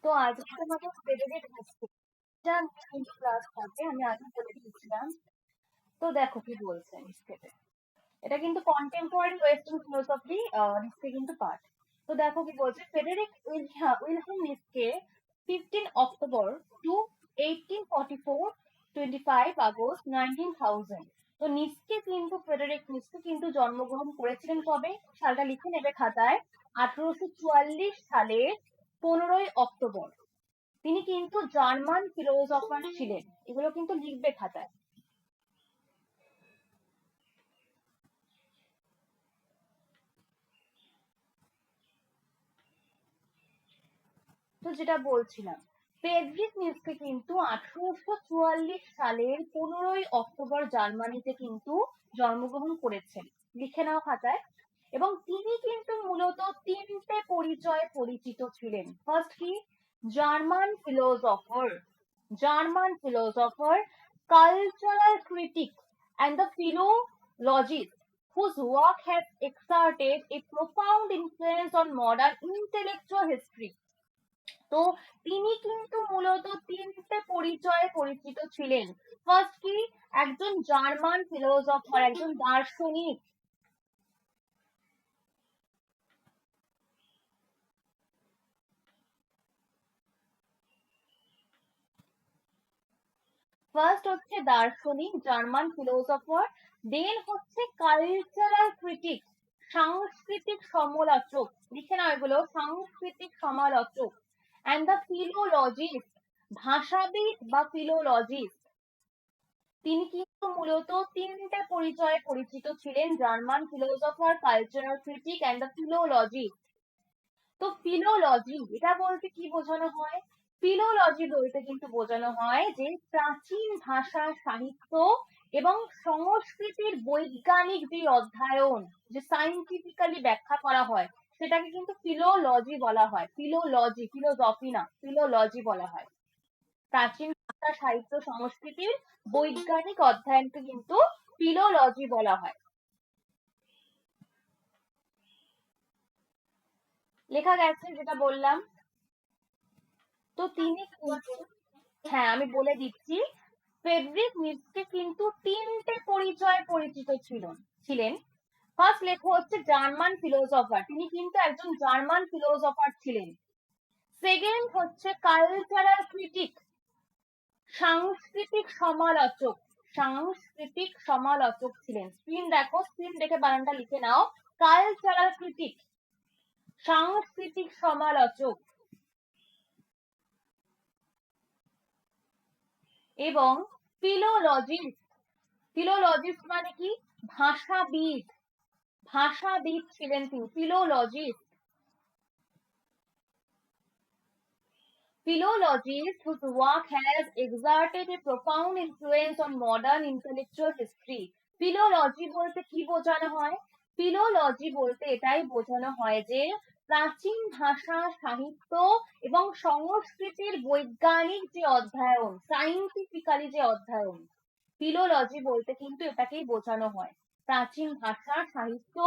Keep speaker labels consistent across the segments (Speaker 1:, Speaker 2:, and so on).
Speaker 1: তো আজকে তোমাকে ফেভারিট হিস্ট্রি কিন্তু ক্লাস থাকে, আমি আগে বলে দিয়েছিলাম। তো দেখো কি বলছে হিস্ট্রিতে। এটা কিন্তু কন্টেম্পোরারি ওয়েস্টার্ন ফিলোসফি হিস্ট্রি কিন্তু পার্ট। তো দেখো কি বলছে, Frederick Wilhelm নিৎসকে 15 October two 1844, 25 August 19,000। তো ফেডেরিক নিৎসকে কিন্তু জন্মগ্রহণ করেছিলেন কবে, সালটা লিখে নেবে খাতায়। 1844 সালের 15 অক্টোবর। তিনি কিন্তু জার্মান ফিলোসফার ছিলেন, এগুলো কিন্তু লিখবে খাতায়। তো যেটা বলছিলাম, ফ্রেডরিক নিৎসকে কিন্তু 1844 সালের 15 অক্টোবর জার্মানিতে কিন্তু জন্মগ্রহণ করেছেন, লিখে নাও খাতায়। এবং তিনি কিন্তু মূলত তিনটে পরিচয়ে পরিচিত ছিলেন। ফার্স্ট কি, German philosopher, German philosopher, cultural critic and the philologist whose work has exerted a profound influence on modern intellectual history। তো তিনি কিন্তু মূলত তিনটে পরিচয়ে পরিচিত ছিলেন। ফার্স্ট কি, একজন জার্মান ফিলোসফার, একজন দার্শনিক। ফার্স্ট হচ্ছে দার্শনিক, জার্মান ফিলোসফার। দেন হচ্ছে কালচারাল ক্রিটিক, সাংস্কৃতিক সমালোচক। লিখে নাও এগুলো, সাংস্কৃতিক সমালোচক। অ্যান্ড দ্য ফিলোলজিস্ট, ভাষাবিদ বা ফিলোলজিস্ট। তিনি কিন্তু মূলত তিনটে পরিচয়ে পরিচিত ছিলেন, German philosopher, cultural critic and the philology. তো ফিলোলজি এটা বলতে কি বোঝানো হয়? ফিলোলজি বলতে কিন্তু বোঝানো হয় যে প্রাচীন ভাষা, সাহিত্য এবং সংস্কৃতির বৈজ্ঞানিক যে অধ্যয়ন, যে সাইন্টিফিক্যালি ব্যাখ্যা করা হয়, সেটাকে কিন্তু ফিলোলজি বলা হয়। ফিলোলজি, ফিলোসফি না, ফিলোলজি বলা হয়। প্রাচীন ভাষা, সাহিত্য, সংস্কৃতির বৈজ্ঞানিক অধ্যয়নকে কিন্তু ফিলোলজি বলা হয়। লেখা গেছে যেটা বললাম। তো তিনি হ্যাঁ আমি বলে দিচ্ছি, ফ্রেডরিক নিৎসকে কিন্তু তিনটে পরিচয় পরিচিত ছিলেন। ফার্স্ট লেখা হচ্ছে জার্মান ফিলোসফার, তিনি কিন্তু একজন জার্মান ফিলোসফার ছিলেন। সেকেন্ড হচ্ছে কালচারাল ক্রিটিক, সাংস্কৃতিক সমালোচক, সাংস্কৃতিক সমালোচক ছিলেন। স্ক্রিন দেখো, স্ক্রিন দেখে বানানটা লিখে নাও। কালচারাল ক্রিটিক, সাংস্কৃতিক সমালোচক। এবং ফিলোলজিস্ট, ফিলোলজিস্ট মানে কি, ভাষাবিদ, ভাষাবিদ ছিলেন তিনি, ফিলোলজিস্ট। Philologists whose work has exerted a profound influence on modern intellectual history। Philology বলতে কি বোঝানো হয়? ফিলোলজি বলতে এটাই বোঝানো হয় যে প্রাচীন ভাষা, সাহিত্য এবং সংস্কৃতির বৈজ্ঞানিক যে অধ্যয়ন, সাইন্টিফিক্যালি যে অধ্যয়ন, ফিলোলজি বলতে কিন্তু এটাকেই বোঝানো হয়। প্রাচীন ভাষা, সাহিত্য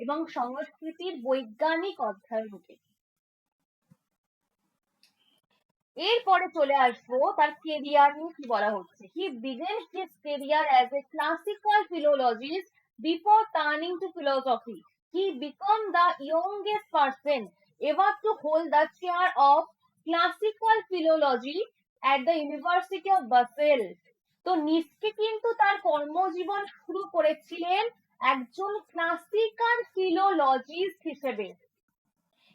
Speaker 1: এবং সংস্কৃতির বৈজ্ঞানিক অধ্যয়নকে। এরপরে চলে আসবো তার কেরিয়ার নিয়ে কি বলা হচ্ছে। He began his career as a classical philologist before turning to philosophy. He become the youngest person ever to hold the chair of classical philology at the university of Basel. তো Nietzsche কিন্তু তার কর্মজীবন শুরু করেছিলেন একজন classical ফিলোলজিস্ট হিসেবে।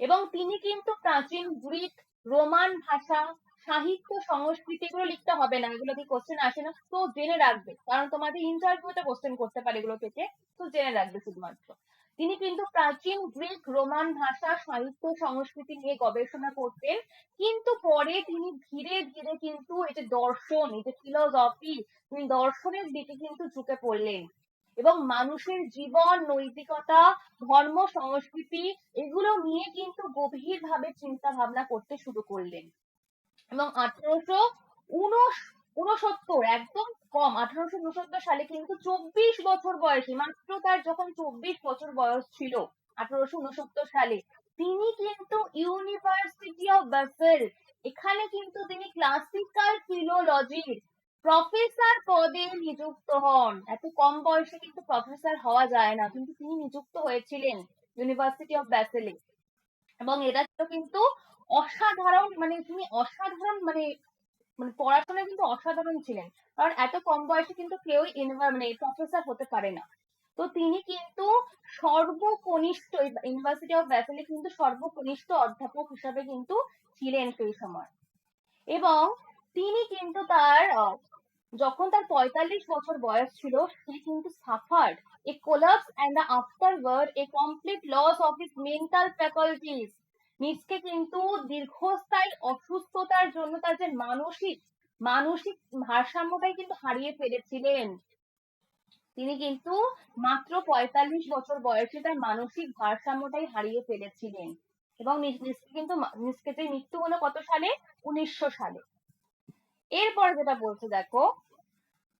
Speaker 1: এবং তিনি কিন্তু প্রাচীন গ্রিক, রোমান ভাষা, সাহিত্য, সংস্কৃতি, এগুলো লিখতে হবে না, এগুলো কি কোশ্চেন আসে না, তো জেনে রাখবে, কারণ তোমাদের ইন্টারভিউতে কোশ্চেন করতে পারে এগুলো থেকে। তো জেনে রাখবে শুধুমাত্র। তিনি কিন্তু প্রাচীন গ্রিক, রোমান ভাষা, সাহিত্য, সংস্কৃতি নিয়ে গবেষণা করতেন। কিন্তু পরে তিনি ধীরে ধীরে কিন্তু এই যে দর্শন, এই যে ফিলোসফি, তিনি দর্শনের দিকে কিন্তু ঝুঁকে পড়লেন। এবং মানুষের জীবন, নৈতিকতা, ধর্ম, সংস্কৃতি, এগুলো নিয়ে কিন্তু গভীরভাবে চিন্তা ভাবনা করতে শুরু করলেন। এবং 1869, একদম কম, 1869 সালে কিন্তু 24 বছর বয়সী, মাত্র তার যখন 24 বছর বয়স ছিল 1869 সালে, তিনি কিন্তু ইউনিভার্সিটি অফ বাসেল, এখানে কিন্তু তিনি ক্লাসিক্যাল ফিলোলজির প্রফেসর পদে নিযুক্ত হন। এত কম বয়সে কিন্তু প্রফেসর হওয়া যায় না, কিন্তু তিনি নিযুক্ত হয়েছিলেন ইউনিভার্সিটি অফ ব্যাসেলে। এবং এটা ছিল কিন্তু অসাধারণ, মানে তিনি অসাধারণ, মানে মানে পড়াশোনায় কিন্তু অসাধারণ ছিলেন। কারণ এত কম বয়সে কিন্তু কেউই মানে প্রফেসর হতে পারে না। তো তিনি কিন্তু সর্বকনিষ্ঠ, ইউনিভার্সিটি অফ ব্যাসেলে কিন্তু সর্বকনিষ্ঠ অধ্যাপক হিসাবে কিন্তু ছিলেন সেই সময়। এবং তিনি কিন্তু তার যখন তার 45 বছর বয়স ছিল, he কিন্তু suffered a collapse and afterward a complete loss of his mental faculties. নিজকে কিন্তু দীর্ঘস্থায়ী অসুস্থতার জন্য তার যে মানসিক মানসিক ভারসাম্যটাই কিন্তু হারিয়ে ফেলেছিলেন। তিনি কিন্তু মাত্র 45 বছর বয়সে তার মানসিক ভারসাম্যটাই হারিয়ে ফেলেছিলেন। এবং নিজকে যে মৃত্যু হলো কত সালে? 1900 সালে। এরপর যেটা বলছে দেখো,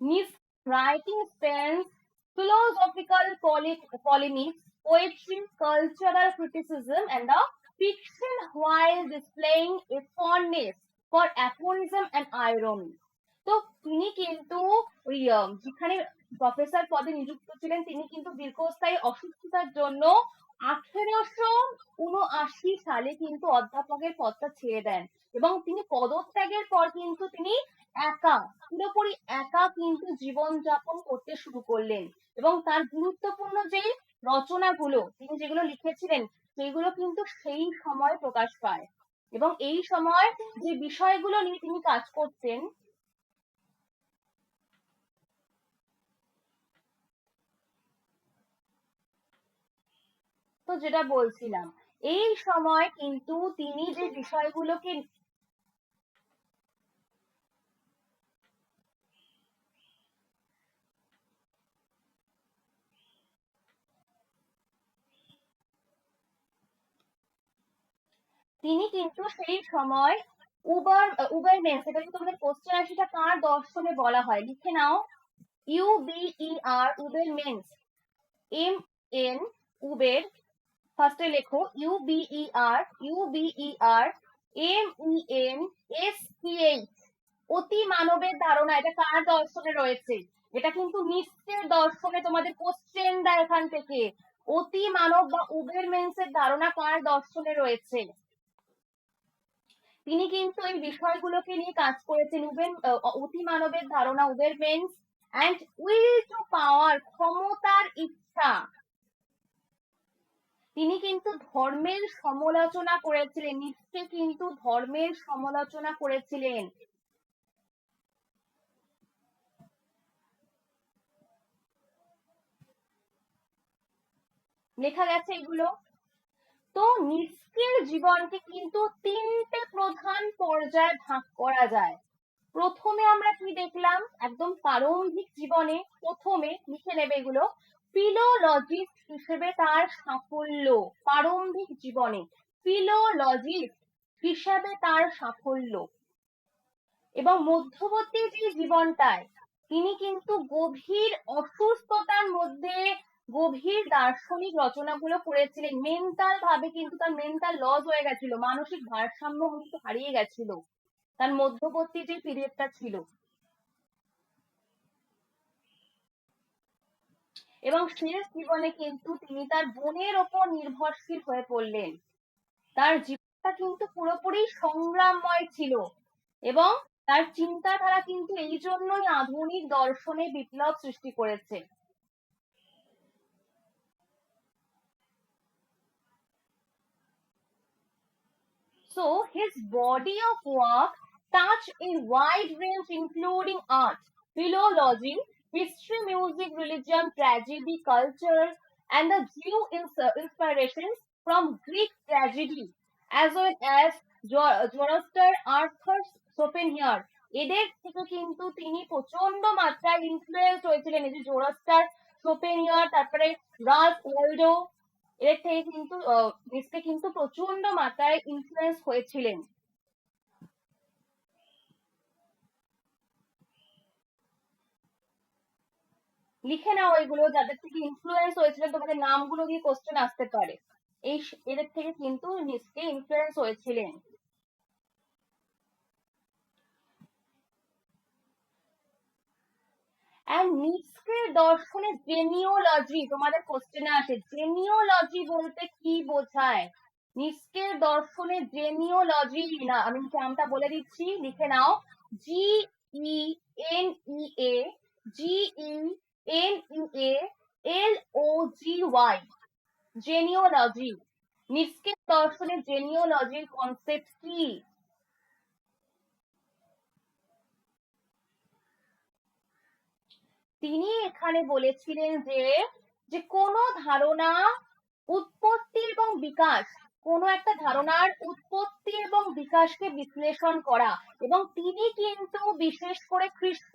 Speaker 1: his writing spans philosophical polemics, poetry, cultural criticism, and the fiction while displaying a fondness for aphorism and irony. তো তিনি কিন্তু ওই যেখানে প্রফেসর পদে নিযুক্ত ছিলেন, তিনি কিন্তু দীর্ঘস্থায়ী অসুস্থতার জন্য 1879 সালে কিন্তু অধ্যাপকের পদটা ছেড়ে দেন। এবং তিনি পদত্যাগের পর কিন্তু তিনি একা, পুরোপুরি একা কিন্তু জীবনযাপন করতে শুরু করলেন। এবং তার গুরুত্বপূর্ণ যে রচনাগুলো তিনি যেগুলো লিখেছিলেন, সেগুলো কিন্তু সেই সময় প্রকাশ পায়। এবং এই সময় যে বিষয়গুলো নিয়ে তিনি কাজ করতেন, তো যেটা বলছিলাম, এই সময় কিন্তু তিনি যে বিষয়গুলোকে তিনি কিন্তু সেই সময় উবারমেন্স, এটা যদি তোমাদের কোশ্চেন আসে, সেটা কার দর্শনে বলা হয়, লিখে নাও। UBER, উবেরমেন্স, MN, উবের, ফার্স্টে লেখো UBER, অতি মানবের ধারণা। এটা কার দর্শনে রয়েছে? এটা কিন্তু নিশ্চের দর্শনে, তোমাদের কোশ্চেন দেয় এখান থেকে। অতি মানব বা উবেরমেন্সের ধারণা কার দর্শনে রয়েছে? তিনি কিন্তু এই বিষয়গুলোকে নিয়ে কাজ করেছেন। অতি মানবের ধারণা, উবেরমেন্স, অ্যান্ড উইল টু পাওয়ার, ক্ষমতার ইচ্ছা। তিনি কিন্তু ধর্মের সমালোচনা করেছিলেন, নিশ্চে কিন্তু ধর্মের সমালোচনা করেছিলেন। লেখা গেছে এগুলো। তো নিষ্কের জীবনকে কিন্তু তিনটে প্রধান পর্যায়ে ভাগ করা যায়। প্রথমে আমরা কি দেখলাম, একদম প্রারম্ভিক জীবনে, প্রথমে লিখে নেবে এগুলো, ফিলোলজিস্ট হিসেবে তার সাফল্য। প্রারম্ভিক জীবনে ফিলোলজিস্ট হিসেবে তার সাফল্য। এবং মধ্যবর্তী যে জীবনটায় তিনি কিন্তু গভীর অসুস্থতার মধ্যে গভীর দার্শনিক রচনাগুলো করেছিলেন। মেন্টাল ভাবে কিন্তু তার মেন্টাল লস হয়ে গেছিল, মানসিক ভারসাম্য কিন্তু হারিয়ে গেছিল তার মধ্যবর্তী যে পিরিয়ডটা ছিল। এবং শেষ জীবনে কিন্তু তিনি তার বোনের ওপর নির্ভরশীল হয়ে পড়লেন। তার জীবনটা কিন্তু পুরোপুরি সংগ্রামময় ছিল। এবং তার চিন্তাধারা কিন্তু এই জন্যই আধুনিক দর্শনে বিপ্লব সৃষ্টি করেছে। So his body of work touched a wide range including art, philology, history, music, religion, tragedy, culture, and the Jew inspirations from Greek tragedy, as well as Zoroaster, Arthur Schopenhauer। এদের থেকে কিন্তু তিনি প্রচন্ড মাত্রায় ইনফ্লুয়েন্স হয়েছিলেন। এই যে জোরাস্টার, শোপেনিয়ার, তারপরে রালফ ওয়ালডো, এর থেকে কিন্তু নিজকে কিন্তু প্রচন্ড মাত্রায় ইনফ্লুয়েন্স হয়েছিলেন। লিখে নাও এগুলো, যাদের থেকে ইনফ্লুয়েন্স হয়েছিলেন, তোমাদের নামগুলো দিয়ে কোশ্চেন আসতে পারে। এই এদের থেকে কিন্তু নিজকে ইনফ্লুয়েন্স হয়েছিলেন। অ্যান্ড নিৎস্কের দর্শনে জেনিওলজি, তোমাদের কোশ্চেনে আসে জেনিওলজি বলতে কি বোঝায়? নিৎস্কের দর্শনে জেনিওলজি, না আমি নামটা বলে দিচ্ছি, লিখে নাও, GENEA GENEALOGY, জেনিওলজি। নিৎস্কের দর্শনে জেনিওলজির কনসেপ্ট কি? তিনি এখানে বলেছিলেন যে যে কোন ধারণা উৎপত্তি এবং বিকাশ, কোন একটা ধারণার উৎপত্তি এবং বিকাশকে বিশ্লেষণ করা, এবং তিনি কিন্তু বিশেষ করে খ্রিস্ট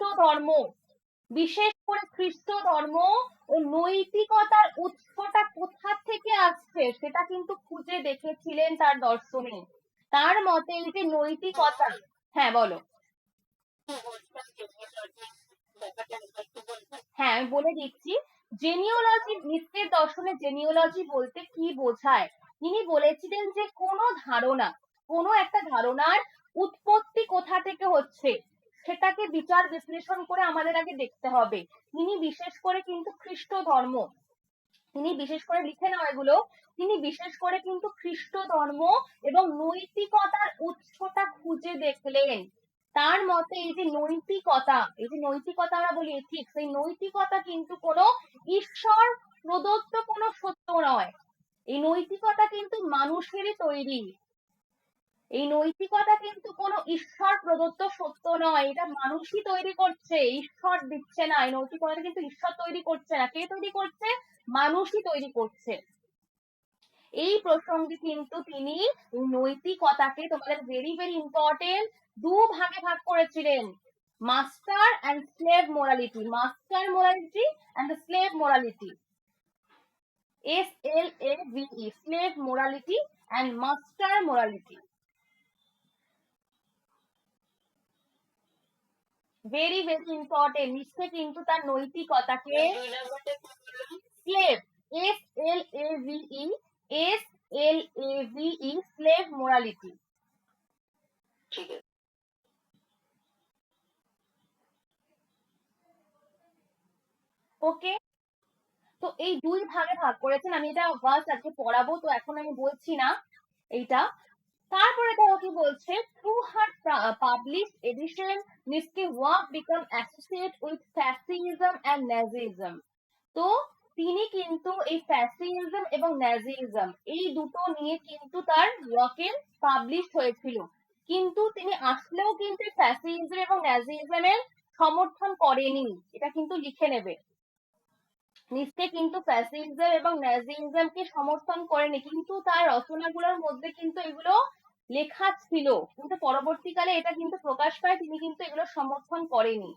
Speaker 1: ধর্ম ও নৈতিকতার উৎসটা কোথা থেকে আসছে সেটা কিন্তু খুঁজে দেখেছিলেন তার দর্শনে। তার মতে এই যে নৈতিকতা, হ্যাঁ বলো। হ্যাঁ আমি বলে দিচ্ছি, জেনিওলজি, নিৎস্কের দর্শনে জেনিওলজি বলতে কি বোঝায়। তিনি বলেছিলেন যে কোনো একটা ধারণার উৎপত্তি কোথা থেকে হচ্ছে সেটাকে বিচার বিশ্লেষণ করে আমাদের আগে দেখতে হবে। তিনি বিশেষ করে কিন্তু খ্রিস্ট ধর্ম, তিনি বিশেষ করে লিখে নাও এগুলো, তিনি বিশেষ করে কিন্তু খ্রিস্ট ধর্ম এবং নৈতিকতার উৎসটা খুঁজে দেখলেন। তার মতে এই যে নৈতিকতা আমরা বলি এথিক্স, এই নৈতিকতা কিন্তু কোনো ঈশ্বর প্রদত্ত কোনো সত্য নয়। এই নৈতিকতা কিন্তু মানুষেরই তৈরি। এই নৈতিকতা কিন্তু কোনো ঈশ্বর প্রদত্ত সত্য নয়, এটা মানুষই তৈরি করছে, ঈশ্বর দিচ্ছে না। এই নৈতিকতা কিন্তু ঈশ্বর তৈরি করছে না, কে তৈরি করছে? মানুষই তৈরি করছে। এই প্রসঙ্গে কিন্তু তিনি নৈতিকতাকে, তোমাদের ভেরি ভেরি ইম্পর্টেন্ট, দু ভাগে ভাগ করেছিলেন, master and slave morality, master morality and the slave morality, SLAVE, slave morality and master morality. Very very important, Nietzsche কিন্তু তার নৈতিকতাকে slave, SLAVE slave morality. Okay, তো এই দুই ভাগে ভাগ করেছেন, আমি এটা ফার্স্ট আজকে পড়াবো তো এখন আমি বলছি না এইটা। তারপরে দেখো কি বলছে, through her publish edition Nietzsche work became associate with fascism and Nazism. তো তিনি কিন্তু এই ফ্যাসিজম এবং ন্যাজিজম এই দুটো নিয়ে কিন্তু তার ওয়ার্কের পাবলিশ হয়েছিল, কিন্তু তিনি আসলেও কিন্তু ফ্যাসিজম এবং ন্যাজিজমের সমর্থন করেনি, এটা কিন্তু লিখে নেবে। নিচে কিন্তু ফ্যাসিজম এবং ন্যাজিজমকে সমর্থন করেনি, কিন্তু তার রচনাগুলোর মধ্যে কিন্তু এগুলো লেখা ছিল, কিন্তু পরবর্তীকালে এটা কিন্তু প্রকাশ পায় তিনি কিন্তু এগুলো সমর্থন করেনি।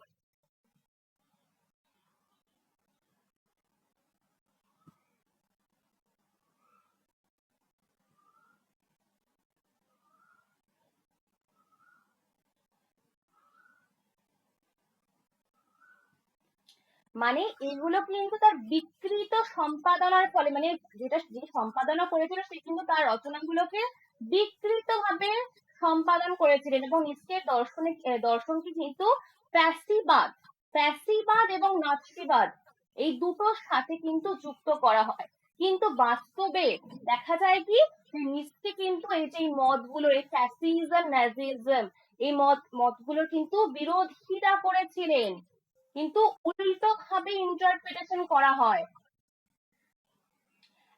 Speaker 1: মানে এগুলো কিন্তু তার বিকৃত সম্পাদনার ফলে, মানে যেটা যে সম্পাদনা করেছিল সে কিন্তু তার রচনাগুলোকে বিকৃত ভাবে সম্পাদন করেছিলেন, এবং নিশ্চয় দর্শনকে কিন্তু ফ্যাসিবাদ ফ্যাসিবাদ এবং নাৎসিবাদ এই দুটোর সাথে কিন্তু যুক্ত করা হয়। কিন্তু বাস্তবে দেখা যায় কি, যে নিশ্চয় কিন্তু এই যে মতগুলো, এই ফ্যাসিজম ন্যাজিজম, এই মতগুলোর কিন্তু বিরোধিতা করেছিলেন, কিন্তু উল্টো ভাবে ইন্টারপ্রিটেশন করা হয়।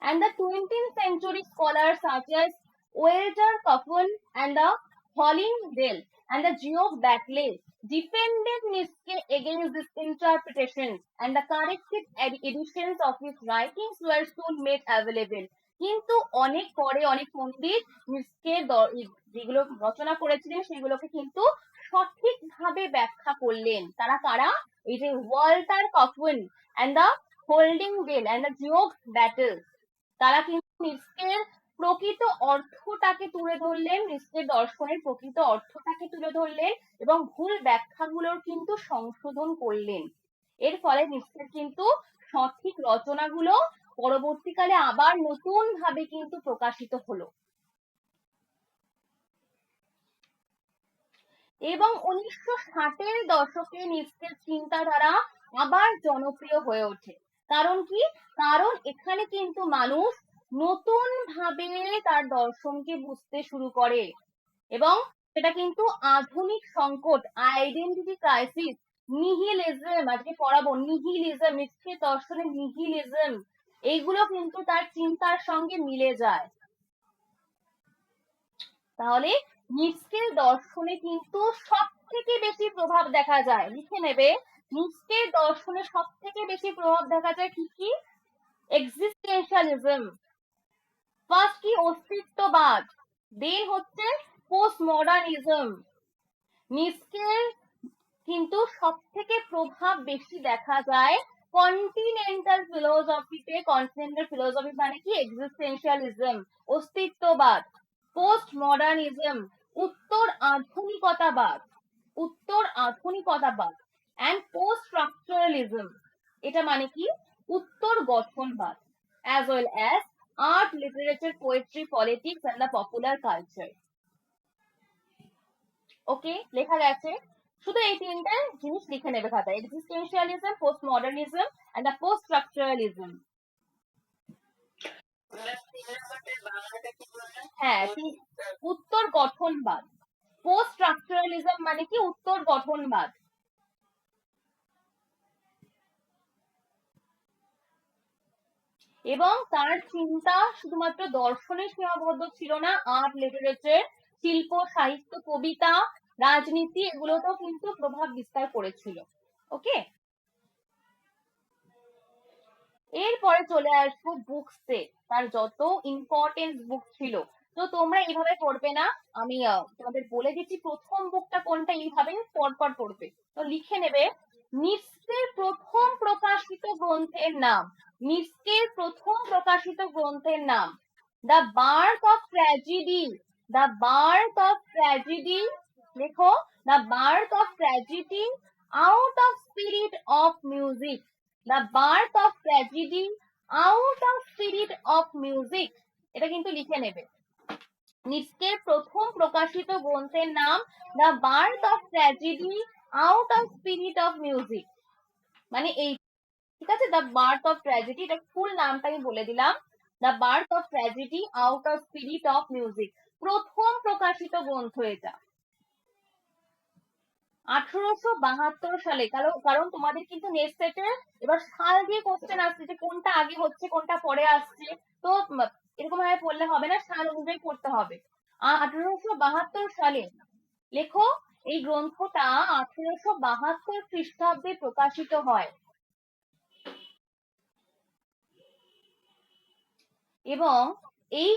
Speaker 1: And the 20th century scholars such as Walter Kaufman and the Hollingdale and the Geoff Bartley defended Nietzsche against this interpretation, and the corrected editions of his writings were soon made available. কিন্তু অনেক পরে অনেক পণ্ডিত নিশ্চে যেগুলো রচনা করেছিলেন সেগুলোকে কিন্তু সঠিকভাবে ব্যাখ্যা করলেন। তারা কারা? এই যে Walter Kaufmann and the Hollingdale and the Geoff Battle, তারা কিন্তু নিশ্চের প্রকৃত অর্থটাকে তুলে ধরলেন, নিশ্চের দর্শনের প্রকৃত অর্থটাকে তুলে ধরলেন এবং ভুল ব্যাখ্যাগুলোর কিন্তু সংশোধন করলেন। এর ফলে নিশ্চের কিন্তু সঠিক রচনাগুলো পরবর্তীকালে আবার নতুন ভাবে কিন্তু প্রকাশিত হলো। এবং 1960-এর দশকে নিশ্চের চিন্তাধারা আবার জনপ্রিয় হয়ে ওঠে। কারণ কি? কারণ এখানে কিন্তু মানুষ নতুন ভাবে তার দর্শনকে বুঝতে শুরু করে এবং সেটা কিন্তু আধুনিক সংকট, আইডেন্টিটি ক্রাইসিস, নিহিলিজম, আজকে পড়াবো নিহিলিজম, নিশ্চিত দর্শনের নিহিলিজম, এইগুলো কিন্তু তার চিন্তার সঙ্গে মিলে যায়। তাহলে নিচকের দর্শনে কিন্তু সব থেকে বেশি প্রভাব দেখা যায়, লিখে নেবে, নিচকের দর্শনে সব থেকে বেশি প্রভাব দেখা যায় কি কি? এক্সিস্টেন্সিয়ালিজম, ফার্স্ট কি অস্তিত্ববাদ, দেন হচ্ছে পোস্ট মডার্নিজম। নিচকের কিন্তু সব থেকে প্রভাব বেশি দেখা যায় কন্টিনেন্টাল ফিলোসফিতে। কন্টিনেন্টাল ফিলোসফি মানে কি? এক্সিস্টেন্সিয়ালিজম, অস্তিত্ববাদ, পোস্ট মডার্নিজম, উত্তর আধুনিকতাবাদ, উত্তর আধুনিকতাবাদ, অ্যান্ড পোস্ট স্ট্রাকচারালিজম, এটা মানে কি? উত্তর গঠনবাদ, as well as art, literature, poetry, politics and the popular culture. ওকে, লেখা গেছে? শুধু এই তিনটে জিনিস লিখে নেবে খাতায়, existentialism, post modernism and the post structuralism. হ্যাঁ, উত্তর গঠনবাদ। পোস্ট স্ট্রাকচারালিজম মানে কি? উত্তর গঠনবাদ। এবং তার চিন্তা শুধুমাত্র দর্শনে সীমাবদ্ধ ছিল না, আর্ট, লিটারেচার, শিল্প, সাহিত্য, কবিতা, রাজনীতি, এগুলোতেও কিন্তু প্রভাব বিস্তার করেছিল। ওকে, এরপরে চলে আসবো বুকসে, তার যত ইম্পর্টেন্ট বুক ছিল। তো তোমরা এইভাবে পড়বে না, আমি তোমাদের বলে দিচ্ছি প্রথম বুকটা কোনটা, এইভাবে পরপর পড়বে। তো লিখে নেবে, নিৎসের প্রথম প্রকাশিত গ্রন্থের নাম, নিৎসের প্রথম প্রকাশিত গ্রন্থের নাম the birth of tragedy, the birth of tragedy, লেখো, the birth of tragedy out of spirit of music, the birth of tragedy out of spirit of music, এটা কিন্তু লিখে নেবে। নিৎসের প্রথম প্রকাশিত গ্রন্থের নাম the birth of tragedy out of spirit of music, মানে এই, ঠিক আছে? দ্য বার্থ অফ ট্র্যাজেডি, এটা ফুল নামটা আমি বলে দিলাম, the birth of tragedy out of spirit of music, প্রথম প্রকাশিত গ্রন্থ এটা 1872 সালে। কারণ তোমাদের কিন্তু নেক্সট সেটে এবার সাল দিয়ে কোশ্চেন আসছে যে কোনটা আগে হচ্ছে কোনটা পরে আসছে, তো এরকম ভাবে পড়লে হবে না, সাল অনুযায়ী পড়তে হবে। 1872 সালে, লেখো, এই গ্রন্থটা 1872 খ্রিস্টাব্দে প্রকাশিত হয় এবং এই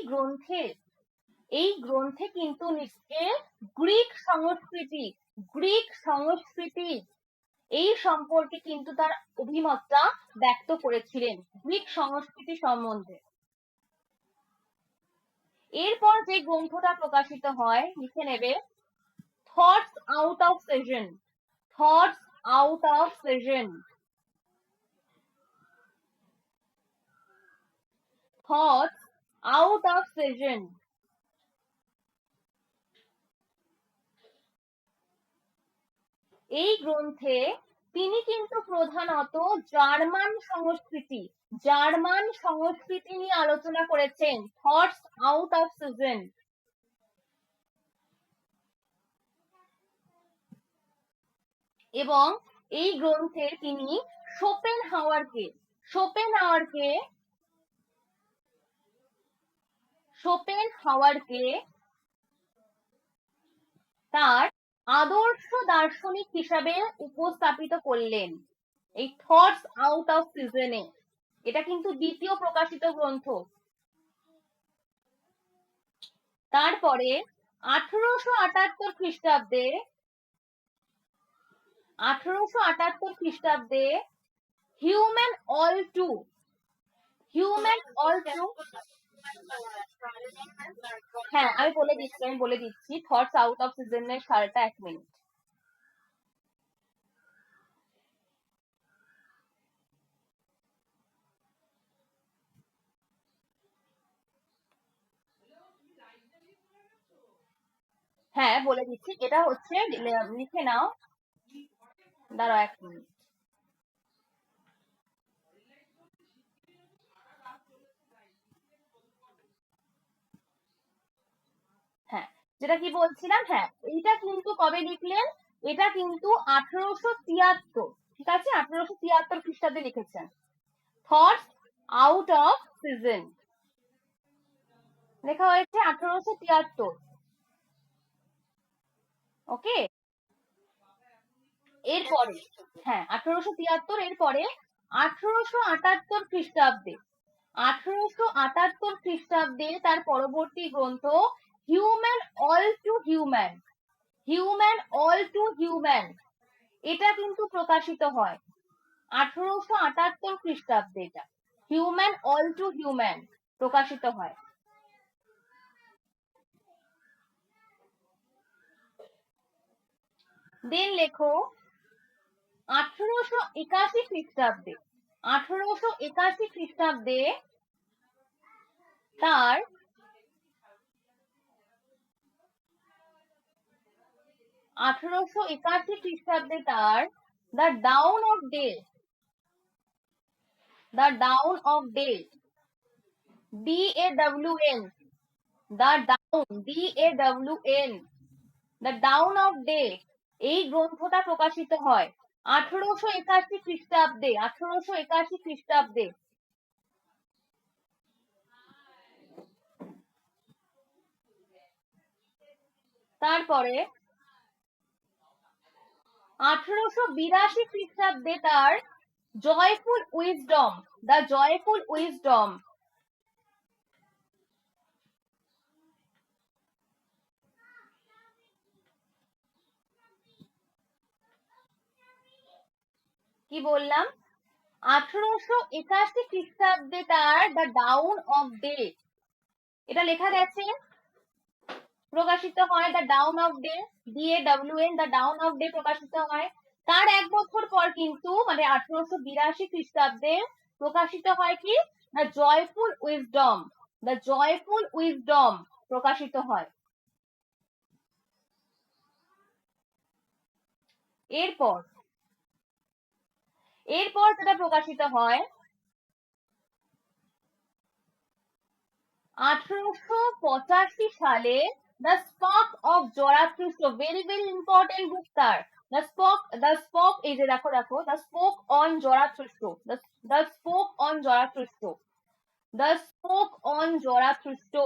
Speaker 1: গ্রন্থে কিন্তু নিশ্চয় গ্রিক সংস্কৃতি, গ্রিক সংস্কৃতি এই সম্পর্কে কিন্তু তার অভিমতটা ব্যক্ত করেছিলেন, গ্রিক সংস্কৃতি সম্বন্ধে। এরপর যে গ্রন্থটা প্রকাশিত হয়, লিখে নেবে, thoughts out of session, thoughts out of session, thoughts out of session. এই গ্রন্থে তিনি কিন্তু প্রধানত জার্মান সংস্কৃতি, জার্মান সংস্কৃতি নিয়ে আলোচনা করেছেন, থটস আউট অফ সিজন। এবং এই গ্রন্থে তিনি শোপেনহাওয়ারকে, শোপেনহাওয়ারকে, শোপেনহাওয়ারকে তার আদর্শ দার্শনিক হিসাবে উপস্থাপিত করলেন এই থটস আউট অফ সিজনে। এটা কিন্তু দ্বিতীয় প্রকাশিত গ্রন্থ। তারপরে 1878 খ্রিস্টাব্দে, 1878 খ্রিস্টাব্দে human all two, human all two, হ্যাঁ আমি বলে দিচ্ছি থটস আউট অফ সিজনের সালটা, 1 মিনিট। হ্যাঁ বলে দিচ্ছি, এটা হচ্ছে, লিখে নাও, দাঁড়াও 1 মিনিট। যেটা কি বলছিলাম, হ্যাঁ এইটা কিন্তু কবে লিখলেন, এটা কিন্তু 1873, ঠিক আছে, 1873 খ্রিস্টাব্দে লিখেছেন। থটস আউট অফ সিজন লেখা হয়েছে 1873। ওকে, এরপরে, হ্যাঁ 1873, এরপরে 1878 খ্রিস্টাব্দে, 1878 খ্রিস্টাব্দে তার পরবর্তী গ্রন্থ human all two human, human all two human, এটা কিন্তু প্রকাশিত হয় 1878 খ্রিস্টাব্দে। এটা হিউম্যান অল টু হিউম্যান প্রকাশিত হয়। দেন লেখো 1881 খ্রিস্টাব্দে, 1881 খ্রিস্টাব্দে তার 1881 খ্রিস্টাব্দে তার the down off day, the down off day, DAWN, the down, DAWN, the down off day, এই গ্রন্থটা প্রকাশিত হয় 1881 খ্রিস্টাব্দে, 1881 খ্রিস্টাব্দে। তারপরে 1882 খ্রিস্টাব্দে তার joyful wisdom, the joyful wisdom, কি বললাম, 1881 খ্রিস্টাব্দে তার দ্য ডাউন অফ ডে, এটা লেখা গেছে, প্রকাশিত হয় the down off day, DAWN, the down off day প্রকাশিত হয়। তার এক বছর পর কিন্তু মানে 1882 খ্রিস্টাব্দে প্রকাশিত হয় কি, the joyful wisdom, the joyful wisdom প্রকাশিত হয়। এরপর, এরপর যেটা প্রকাশিত হয় 1885 সালে, the spoke of Zarathustra, very very important book তার, দ্য স্পক, এই যে দেখো দেখো, the spoke on Zarathustra, the spoke on Zarathustra, the spoke on Zarathustra,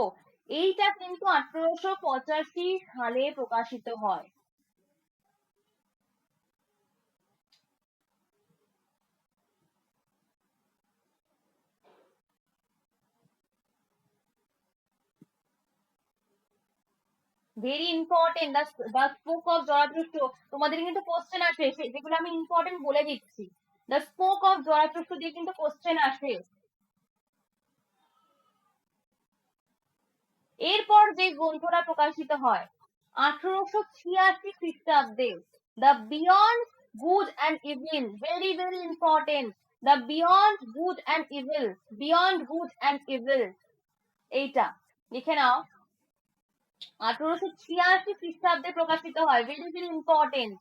Speaker 1: এইটা কিন্তু 1885 সালে প্রকাশিত হয়। Very important, the spoke of Zarathustra, তোমাদের কিন্তু কোশ্চেন আসে, যেগুলো আমি ইম্পর্টেন্ট বলে দিচ্ছি, দ্য স্পোক অফ জরাথুস্ট্র দিয়ে কিন্তু কোশ্চেন আসে। এরপর যে গ্রন্থটা প্রকাশিত হয় 1886 খ্রিস্টাব্দে, the beyond good and evil, very very important, the beyond good and evil, beyond good and evil, এইটা লিখে নাও, 1886 খ্রিস্টাব্দে প্রকাশিত হয়, ভেরি ভেরি ইম্পর্টেন্ট।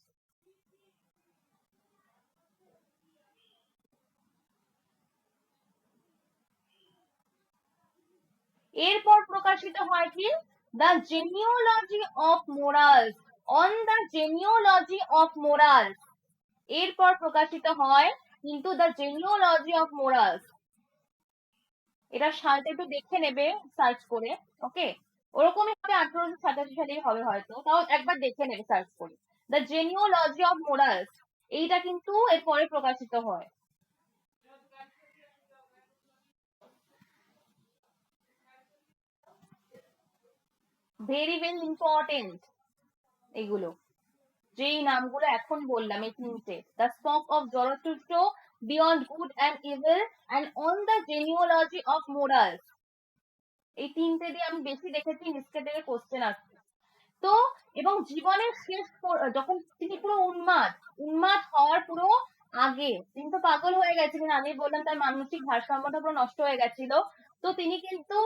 Speaker 1: এরপর প্রকাশিত হয় কি, the genealogy of morals, on the genealogy of morals, এরপর প্রকাশিত হয় কিন্তু দ্য জেনিওলজি অফ মোরালস, এটা সালটা একটু দেখে নেবে সার্চ করে, ওকে, ওরকমই হবে 1887 সালেই হবে হয়তো, তাও একবার দেখে নেবে সার্চ করে, দ্য জেনিওলজি অফ মোরালস, এইটা কিন্তু এরপরে প্রকাশিত হয়। ভেরি ভেরি ইম্পর্টেন্ট এগুলো, যেই নামগুলো এখন বললাম এই তিনটে, the spoke of Zarathustra, beyond good and evil, and on the genealogy of morals, এই তিনটে দিয়ে আমি বেশি দেখেছি নিশ্চয় থেকে কোশ্চেন আসছে। তো এবং জীবনের শেষ যখন তিনি পুরো উন্মাদ, উন্মাদ হওয়ার পুরো আগে, তিনি তো পাগল হয়ে গেছিলেন, আগেই বললাম তার মানসিক ভারসাম্যটা পুরো নষ্ট হয়ে গেছিল, তো তিনি কিন্তু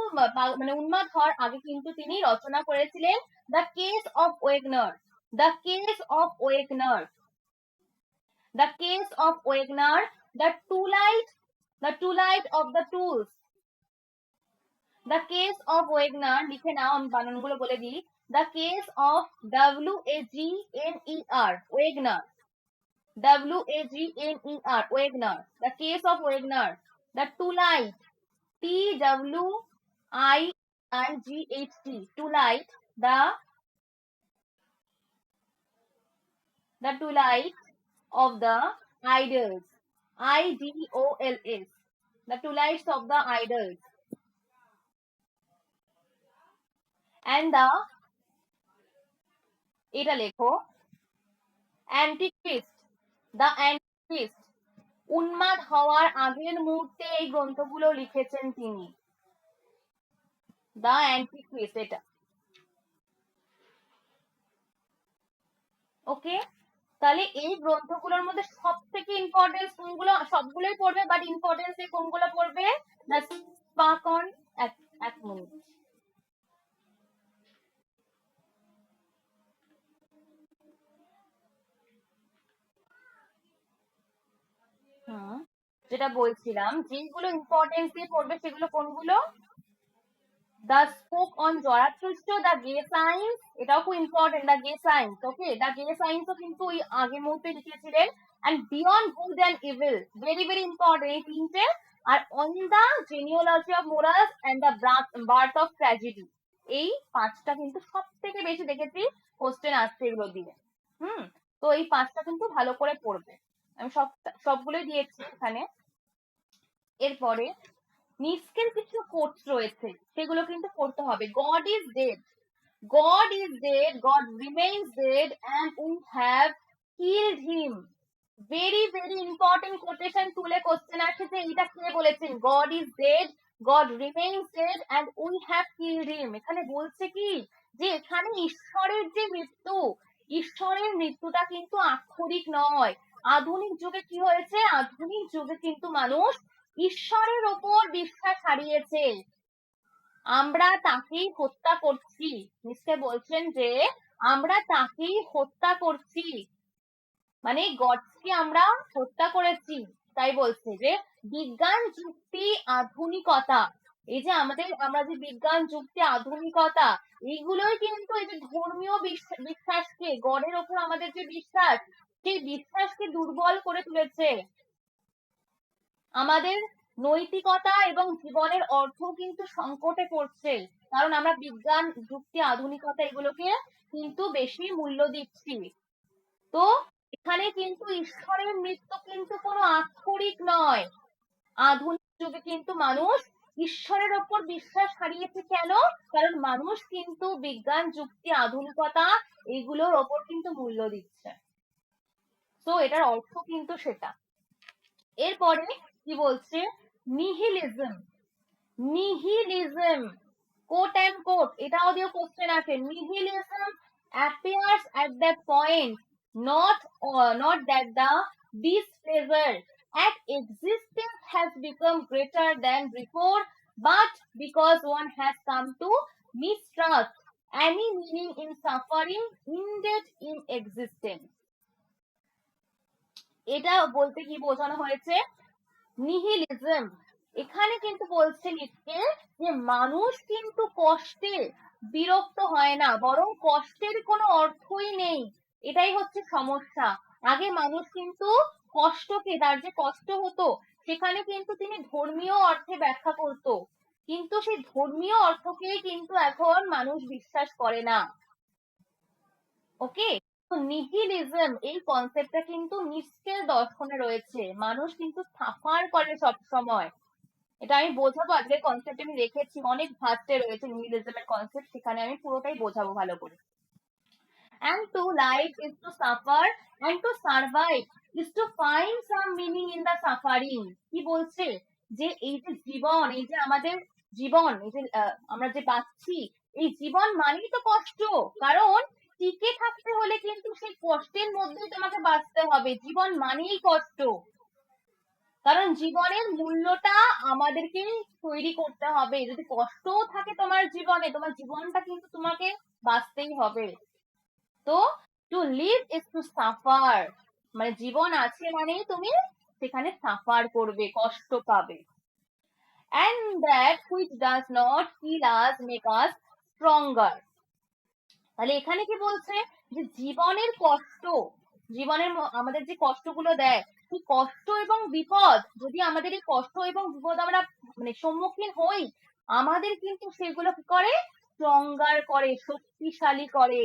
Speaker 1: মানে উন্মাদ হওয়ার আগে কিন্তু তিনি রচনা করেছিলেন the case of Wagner, the case of Wagner, the case of Wagner, the twilight, the twilight of the tools, the case of Wagner, লিখে নাও, আমি বানানগুলো বলে দিই, the case of Wagner, Wagner, Wagner, Wagner, the case of Wagner, the twilight, Twight, twilight, the twilight of the idols, IDOLS, the twilights of the idols, and the, এটা লেখো, অ্যান্টিক্রিস্ট, the অ্যান্টিক্রিস্ট, উন্মাদ হওয়ার আগের মুহূর্তে এই গ্রন্থগুলো লিখেছেন তিনি, দ্য অ্যান্টিক্রিস্ট এটা। ওকে, তাহলে এই গ্রন্থগুলোর মধ্যে সব থেকে ইম্পর্টেন্স কোনগুলো? সবগুলোই পড়বে, বাট ইম্পর্টেন্স কোনগুলো পড়বে? দ্য স্পার্ক অন, এক মিনিট, যেটা বলছিলাম, যেগুলো ইম্পর্টেন্স দিয়ে পড়বে সেগুলো কোনগুলো? The spoke on Zarathustra, the gay science, এটাও খুব important, the gay science. Okay, the gay সায়েন্সও কিন্তু ওই আগের মুহূর্তে লিখেছিলেন। And beyond good and evil, very very important এই তিনটে। আর on the genealogy of morals and the birth of tragedy, এই পাঁচটা কিন্তু সব থেকে বেশি দেখেছি কোশ্চেন আসছে এগুলো দিয়ে। তো এই পাঁচটা কিন্তু ভালো করে পড়বে, আমি সবগুলোই দিয়েছি এখানে। এরপরে নিষ্কের কিছু কোটস রয়েছে, সেগুলো কিন্তু পড়তে হবে। God is dead, God is dead, God remains dead, and we have killed him. Very very important quotation তুলে কোশ্চেন আসে যে এটা কে বলেছেন, God is dead, God remains dead, and we have killed him. এখানে বলছে কি, যে এখানে ঈশ্বরের যে মৃত্যু, ঈশ্বরের মৃত্যুটা কিন্তু আক্ষরিক নয়। আধুনিক যুগে কি হয়েছে, আধুনিক যুগে কিন্তু মানুষ ঈশ্বরের ওপর বিশ্বাস হারিয়েছে, আমরা তাকেই হত্যা করছি। নিশ্চয় বলছেন যে আমরা তাকেই হত্যা করছি, মানে গডকে আমরা হত্যা করেছি। তাই বলছে যে বিজ্ঞান যুক্তি আধুনিকতা, এই যে আমরা যে বিজ্ঞান যুক্তি আধুনিকতা, এইগুলোই কিন্তু এই যে ধর্মীয় বিশ্বাসকে, গডের ওপর আমাদের যে বিশ্বাস, সেই বিশ্বাসকে দুর্বল করে তুলেছে। আমাদের নৈতিকতা এবং জীবনের অর্থ কিন্তু সংকটে পড়ছে, কারণ আমরা বিজ্ঞান যুক্তি আধুনিকতা এগুলোকে কিন্তু বেশি মূল্য দিচ্ছি। তো এখানে কিন্তু ঈশ্বরের মৃত্যু কিন্তু কোনো আক্ষরিক নয়। আধুনিক যুগে কিন্তু মানুষ ঈশ্বরের ওপর বিশ্বাস হারিয়েছে, কেন? কারণ মানুষ কিন্তু বিজ্ঞান যুক্তি আধুনিকতা এগুলোর ওপর কিন্তু মূল্য দিচ্ছে। তো এটার অর্থ কিন্তু সেটা। এরপরে কি বলছে, nihilism, nihilism, quote and quote, এটাও দিয়ে কোশ্চেন আছে। Nihilism appears at the point not that the displeasure at existence has become greater than before, but because one has come to mistrust any meaning in suffering indeed in existence। এটা বলতে কি বোঝানো হয়েছে, nihilism, এখানে কিন্তু বলছে লিখতে যে মানুষ কিন্তু কষ্টে বিরক্ত হয় না, বরং কষ্টের কোনো অর্থই নেই, এটাই হচ্ছে সমস্যা। আগে মানুষ কিন্তু কষ্টকে, তার যে কষ্ট হতো সেখানে কিন্তু তিনি ধর্মীয় অর্থে ব্যাখ্যা করত, কিন্তু সেই ধর্মীয় অর্থকেই কিন্তু এখন মানুষ বিশ্বাস করে না। ওকে, তো নিহিলিজম এই কনসেপ্টটা কিন্তু নিষ্কের দর্শনে রয়েছে, মানুষ কিন্তু সাফার করে সব সময়। এটা আমি বোঝাবো, আজকের কনসেপ্ট আমি রেখেছি, অনেক ভাস্টে রয়েছে নিহিলিজমের কনসেপ্ট, সেখানে আমি পুরোটাই বোঝাবো ভালো করে। And to live is to suffer, and to survive is to find some meaning in the suffering। কি বলছে, যে এই যে জীবন, এই যে আমাদের জীবন, এই যে আমরা যে বাঁচছি, এই জীবন মানেই তো কষ্ট, কারণ টিকে থাকতে হলে কিন্তু সেই কষ্টের মধ্যেই তোমাকে বাঁচতে হবে, জীবন মানেই কষ্ট, কারণ জীবনের মূল্যটা আমাদেরকে তৈরি করতে হবে। যদি কষ্টও থাকে তোমার জীবনে, তোমার জীবনটা কিন্তু তোমাকে বাঁচতেই হবে। তো to live is to suffer, মানে জীবন আছে মানেই তুমি সেখানে সাফার করবে, কষ্ট পাবে। And that which does not kill us make us stronger, তাহলে এখানে কি বলছে যে জীবনের কষ্ট, আমাদের যে কষ্টগুলো দেয়, সেই কষ্ট এবং বিপদ, যদি আমাদের এই কষ্ট এবং বিপদ আমরা মানে সম্মুখীন হই, আমাদের কিন্তু সেগুলো কি করে, স্ট্রঙ্গার করে, শক্তিশালী করে।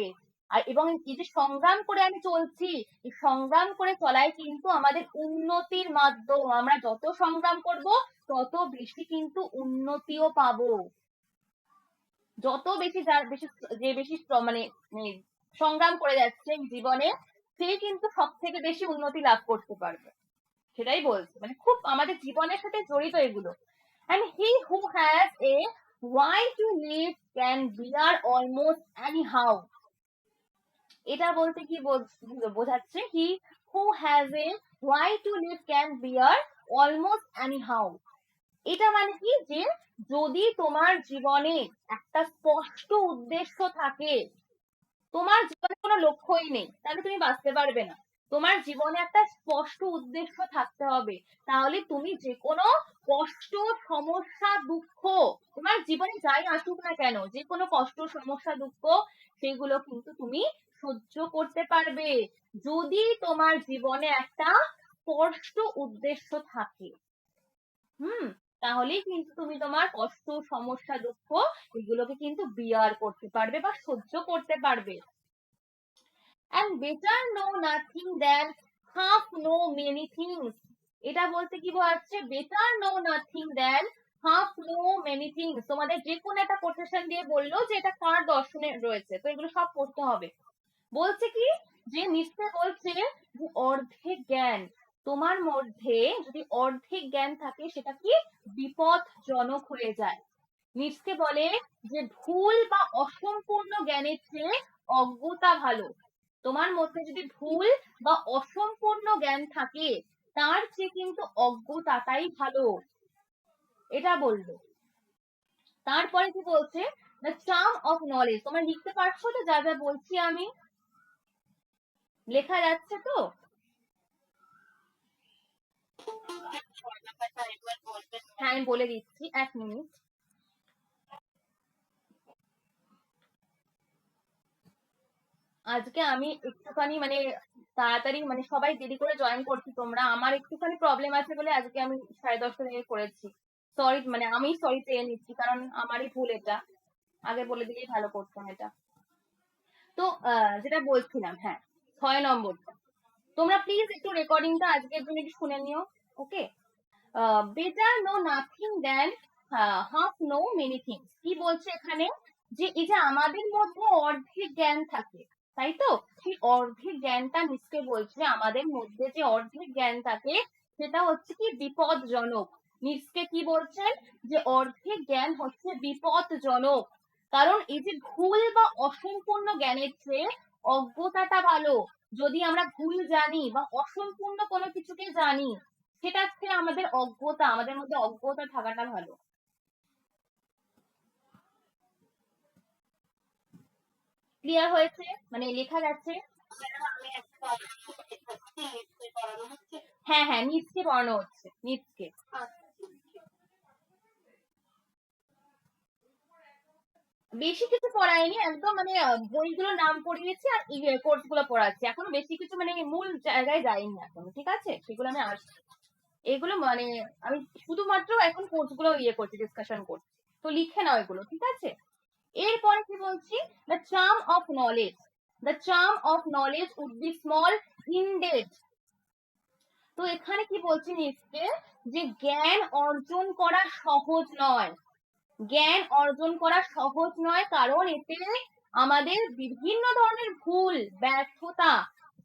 Speaker 1: আর এবং এই যে সংগ্রাম করে আমি চলছি, এই সংগ্রাম করে চলাই কিন্তু আমাদের উন্নতির মাধ্যম। আমরা যত সংগ্রাম করব তত বেশি কিন্তু উন্নতিও পাবো। যত বেশি যে বেশি মানে মানে সংগ্রাম করে যাচ্ছে জীবনে, সে কিন্তু সব থেকে বেশি উন্নতি লাভ করতে পারবে। সেটাই বলছে, মানে খুব আমাদের জীবনের সাথে জড়িত এগুলো। And he who has a why to live can bear almost anyhow. এটা বলতে কি বোঝাচ্ছে, he who has a why to live can bear almost anyhow. এটা মানে কি, যে যদি তোমার জীবনে একটা স্পষ্ট উদ্দেশ্য থাকে, তোমার জীবনে কোনো লক্ষ্যই নেই, তাহলে তুমি বাঁচতে পারবে না। তোমার জীবনে একটা স্পষ্ট উদ্দেশ্য থাকতে হবে, তাহলে তুমি যে কোনো কষ্ট, সমস্যা, দুঃখ, তোমার জীবনে যাই আসুক না কেন, যে কোনো কষ্ট, সমস্যা, দুঃখ, সেগুলো কিন্তু তুমি সহ্য করতে পারবে, যদি তোমার জীবনে একটা স্পষ্ট উদ্দেশ্য থাকে। তাহলেই কিন্তু তুমি তোমার কষ্ট, সমস্যা, দুঃখ এগুলোকে কিন্তু বিয়ার করতে পারবে বা সহ্য করতে পারবে। and better know nothing than half know many things. এটা বলতে কি বোঝাচ্ছে, better know nothing than half know many things। তোমাদের যে কোনো একটা কোটেশন দিয়ে বললো যে এটা কার দর্শনে রয়েছে, তো এগুলো সব পড়তে হবে। বলছে কি, যে নিশ্চয় বলছে যে অর্ধেক জ্ঞান, তোমার মধ্যে যদি অর্ধেক জ্ঞান থাকে সেটা কি বিপদজনক হয়ে যায়। নিচকে বলে যে ভুল বা অসম্পূর্ণ জ্ঞানের চেয়ে অজ্ঞতা ভালো। তোমার মধ্যে যদি ভুল বা অসম্পূর্ণ জ্ঞান থাকে, তার চেয়ে কিন্তু অজ্ঞতাটাই ভালো, এটা বললো। তারপরে কি বলছে, দ্য চার্ম অফ নলেজ। তোমরা লিখতে পারছো তো যা যা বলছি আমি? লেখা যাচ্ছে তো? হ্যাঁ, আমি বলে দিচ্ছি, 1 মিনিট। আজকে আমি একটুখানি মানে তাড়াতাড়ি, মানে সবাই দেরি করে জয়েন করছি, তোমরা, আমার একটুখানি প্রবলেম আছে বলে আজকে আমি 10:30 থেকে করেছি। সরি, মানে আমি সরি চেয়ে নিচ্ছি, কারণ আমারই ভুল এটা, আগে বলে দিলেই ভালো করতাম এটা। তো যেটা বলছিলাম, হ্যাঁ, 6 নম্বরটা, তোমরা প্লিজ একটু রেকর্ডিংটা আজকের জন্য একটু শুনে নিও। ওকে, বেটার নো নাথিং দেন হাফ নো মেনি থিংস। কি বলছে এখানে, যে এই যে আমাদের মধ্যে অর্ধেক জ্ঞান থাকে, তাই তো, সেই অর্ধেক জ্ঞানটা নিশ্চয় বলছে, আমাদের মধ্যে যে অর্ধেক জ্ঞান থাকে সেটা হচ্ছে কি বিপদজনক। নিচকে কি বলছেন, যে অর্ধেক জ্ঞান হচ্ছে বিপদজনক, কারণ এই যে ভুল বা অসম্পূর্ণ জ্ঞানের চেয়ে অজ্ঞতাটা ভালো। যদি আমরা ভুল জানি বা অসম্পূর্ণ কোনো কিছুকে জানি, সেটা হচ্ছে আমাদের অজ্ঞতা, আমাদের মধ্যে অজ্ঞতা থাকাটা ভালো। ক্লিয়ার হয়েছে? মানে লেখা যাচ্ছে। হ্যাঁ হ্যাঁ, নিচকে পড়ানো হচ্ছে, নিচকে। বেশি কিছু পড়ায়নি, একদম মানে বইগুলোর নাম পড়িয়েছি আর কোর্স গুলো পড়াচ্ছি, এখনো বেশি কিছু মানে মূল জায়গায় যাইনি এখনো, ঠিক আছে, সেগুলো আমি আসছি। এগুলো মানে আমি শুধুমাত্র এখন কোর্স গুলো করছি, ডিসকাশন করছি। তো লিখে নাও এগুলো, ঠিক আছে। এরপরে কি বলছি, the charm of knowledge, the charm of knowledge would be small indeed. তো এখানে কি বলছি নিচকে, যে জ্ঞান অর্জন করা সহজ নয়, জ্ঞান অর্জন করা সহজ নয়, কারণ এতে আমাদের বিভিন্ন ধরনের ভুল, ব্যর্থতা,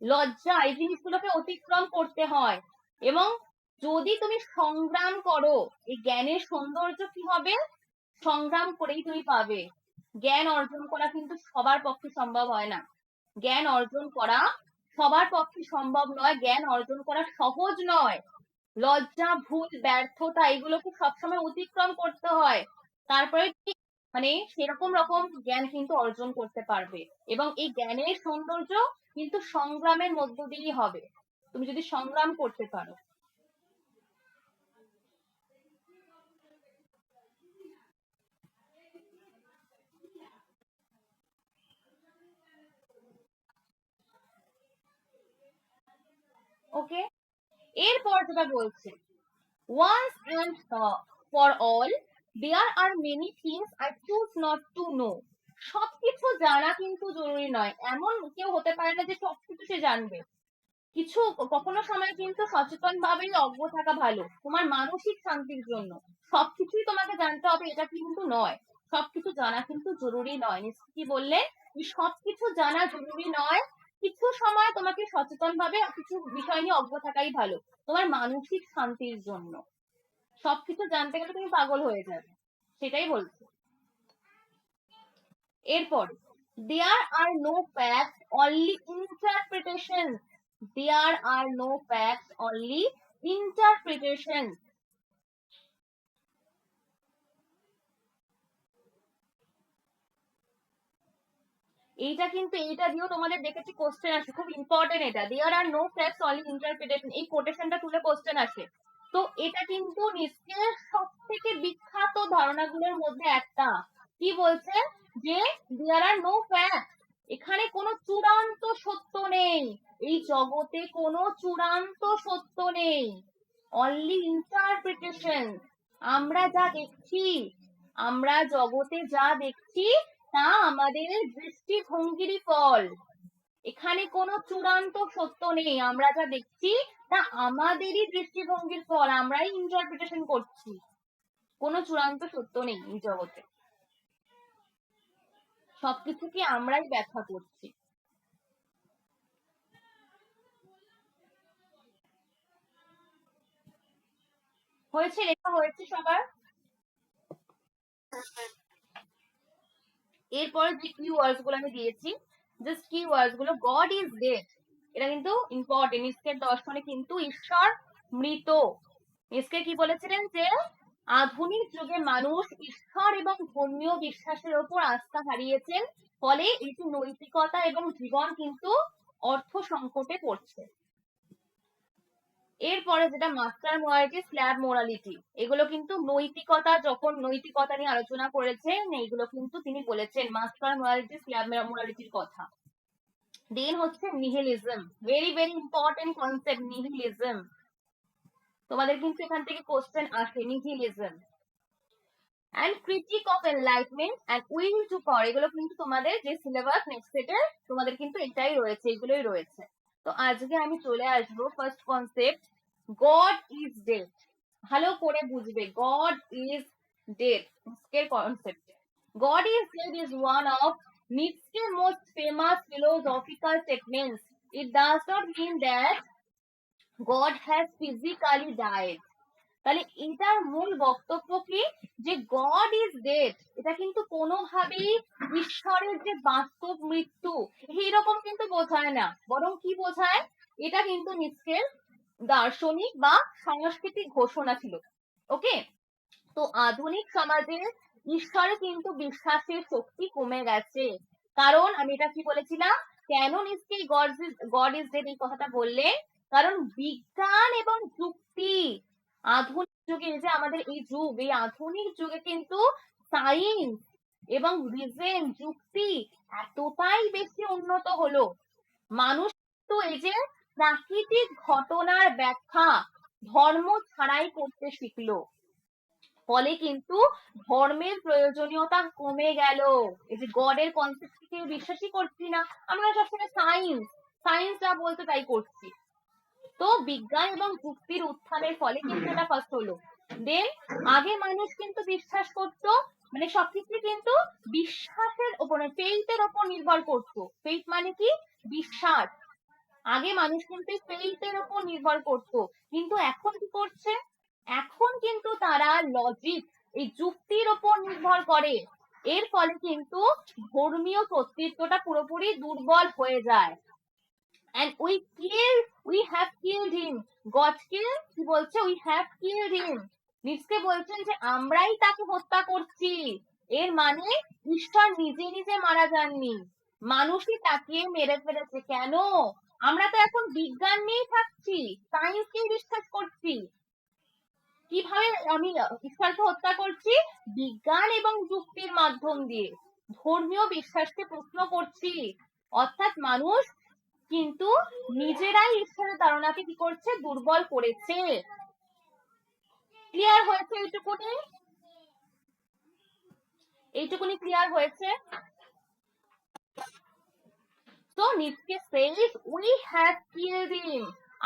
Speaker 1: লজ্জা, এই জিনিসগুলোকে অতিক্রম করতে হয়। এবং যদি তুমি সংগ্রাম করো, এই জ্ঞানের সৌন্দর্য কি হবে, সংগ্রাম করেই তুমি পাবে। জ্ঞান অর্জন করা কিন্তু সবার পক্ষে সম্ভব হয় না, জ্ঞান অর্জন করা সবার পক্ষে সম্ভব নয়, জ্ঞান অর্জন করা সহজ নয়। লজ্জা, ভুল, ব্যর্থতা এগুলোকে সবসময় অতিক্রম করতে হয়, তারপরে ঠিক মানে সেরকম রকম জ্ঞান কিন্তু অর্জন করতে পারবে। এবং এই জ্ঞানের সৌন্দর্য কিন্তু সংগ্রামের মধ্য দিয়েই হবে, তুমি যদি সংগ্রাম করতে পারো। ওকে, এরপর যেটা বলছে, once and for all there are many things I choose not to know. সবকিছু জানা কিন্তু জরুরি নয়, এমন কেউ হতে পারে না যে সবকিছু সে জানবে। কিছু কখনো সময় কিন্তু সচেতন ভাবেই অজ্ঞ থাকা ভালো, তোমার মানসিক শান্তির জন্য। সবকিছুই তোমাকে জানতে হবে এটা কিন্তু নয়, সবকিছু জানা কিন্তু জরুরি নয়। কি বললে, সবকিছু জানা জরুরি নয়, কিছু সময় তোমাকে সচেতন ভাবে কিছু বিষয় নিয়ে অজ্ঞ থাকাই ভালো, তোমার মানসিক শান্তির জন্য। সবকিছু জানতে গেলে তুমি পাগল হয়ে যাবে, সেটাই বলছি। এরপর, there are no facts only interpretations. There are no facts only interpretations. এইটা কিন্তু এইটা দিয়েও তোমাদের দেখেছি কোশ্চেন আসে, খুব ইম্পর্টেন্ট এটা। দেয়ার আর নো ফ্যাক্টস অনলি ইন্টারপ্রিটেশন, এই কোটেশনটা তুলে কোশ্চেন আসে। তো এটা কিন্তু নিশ্চয় সব থেকে বিখ্যাত ধারণাগুলোর মধ্যে একটা। কি বলছে যে দেয়ার আর নো ফ্যাক্ট, এখানে কোনো চূড়ান্ত সত্য নেই, এই জগতে কোনো চূড়ান্ত সত্য নেই, অনলি ইন্টারপ্রিটেশন। আমরা যা দেখছি, আমরা জগতে যা দেখছি তা আমাদের দৃষ্টিভঙ্গিরই ফল, এখানে কোনো চূড়ান্ত সত্য নেই, আমরা যা দেখছি তা আমাদেরই দৃষ্টিভঙ্গির ফল, আমরাই ইন্টারপ্রিটেশন করছি, কোনো চূড়ান্ত সত্য নেই এই জগতে, সবকিছুকে আমরাই ব্যাখ্যা করছি। হয়েছে, লেখা হয়েছে সবার? এরপরে যে কি ওয়ার্ডস গুলো আমি দিয়েছি, জাস্ট কি ওয়ার্ডস গুলো, গড ইজ ডেড, এটা কিন্তু ইম্পর্টেন্ট, নিষ্কের দর্শনে কিন্তু ঈশ্বর মৃত। নিষ্কে কি বলেছিলেন যে আধুনিক যুগে মানুষ ঈশ্বর এবং ধর্মীয় বিশ্বাসের ওপর আস্থা হারিয়েছেন, ফলে এটি নৈতিকতা এবং জীবন কিন্তু অর্থ সংকটে পড়ছে। এরপরে যেটা মাস্টার মোরালিটি, স্ল্যাব মোরালিটি, এগুলো কিন্তু নৈতিকতা, যখন নৈতিকতা নিয়ে আলোচনা করেছেন এইগুলো কিন্তু তিনি বলেছেন মাস্টার মোরালিটি, স্ল্যাব মোরালিটির কথা। দেন হচ্ছে nihilism, very very important concept nihilism, তোমাদের কিন্তু এখান থেকে কোশ্চেন আসে, nihilism and critique of enlightenment and will to power, এগুলো কিন্তু তোমাদের যে সিলেবাস নেক্সট সেটে তোমাদের কিন্তু এটাই রয়েছে, এগুলোই রয়েছে। তো আজকে আমি চলে আসবো first concept, god is dead. ভালো করে বুঝবে, গড ইজ ডেড এর concept. God is dead is one of Nietzsche's most famous philosophical statements. It does not mean that God has physically died. তাহলে এটার মূল বক্তব্য কি, যে গড ইজ ডেড এটা কিন্তু কোনোভাবেই ঈশ্বরের যে বাস্তব মৃত্যু এইরকম কিন্তু বোঝায় না, বরং কি বোঝায়, এটা কিন্তু নিশ্চের দার্শনিক বা সাংস্কৃতিক ঘোষণা ছিল। ওকে, তো আধুনিক সমাজে ঈশ্বরে কিন্তু বিশ্বাসের শক্তি কমে গেছে, কারণ আমি এটা কি বলেছিলাম, কেন নিশ্চয়ই গড ইজ ডেড এই কথাটা বললে, কারণ বিজ্ঞান এবং যুক্তি, আধুনিক যুগে যে আমাদের এই যুগ, এই আধুনিক যুগে কিন্তু সায়েন্স এবং রিজন, যুক্তি এতটাই বেশি উন্নত হলো, মানুষ তো এই যে প্রাকৃতিক ঘটনার ব্যাখ্যা ধর্ম ছাড়াই করতে শিখলো, ফলে কিন্তু ধর্মের প্রয়োজনীয়তা কমে গেল। এই যে গডের কনসেপ্ট কেউ বিশ্বাসই করছি না, আমরা সবসময় সায়েন্স যা বলতে তাই করছি। তো বিজ্ঞান এবং যুক্তির উত্থানের ফলে কিন্তু এটা ফার্স্ট হলো। দেন আগে মানুষ কিন্তু বিশ্বাস করতো, মানে সবকিছু কিন্তু বিশ্বাসের উপর, ফেইথের উপর নির্ভর করতো। ফেইথ মানে কি, বিশ্বাস। আগে মানুষ কিন্তু ফেইথের উপর নির্ভর করতো, কিন্তু এখন কি করছে, এখন কিন্তু তারা লজিক, এই যুক্তির উপর নির্ভর করে, এর ফলে কিন্তু ধর্মীয় কর্তৃত্বটা পুরোপুরি দুর্বল হয়ে যায়। and we have killed him, God kill, কি বলছে, we have killed him, নিচকে বলছেন যে আমরাই তাকে হত্যা করছি, এর মানে ঈশ্বর নিজে নিজে মারা যাননি, মানুষই তাকে মেরে ফেলেছে। কেন, আমরা তো এখন বিজ্ঞান নিয়েই থাকছি, সায়েন্সকেই বিশ্বাস করছি, কিভাবে আমি ঈশ্বরকে হত্যা করছি, বিজ্ঞান এবং যুক্তির মাধ্যম দিয়ে ধর্মীয় বিশ্বাসকে প্রশ্ন করছি, অর্থাৎ মানুষ কিন্তু নিজেরাই ঈশ্বরের ধারণাকে কি করছে, দুর্বল করেছে। ক্লিয়ার হয়েছে এইটুকুনি? এইটুকুনি ক্লিয়ার হয়েছে? So Nietzsche says we have killed him.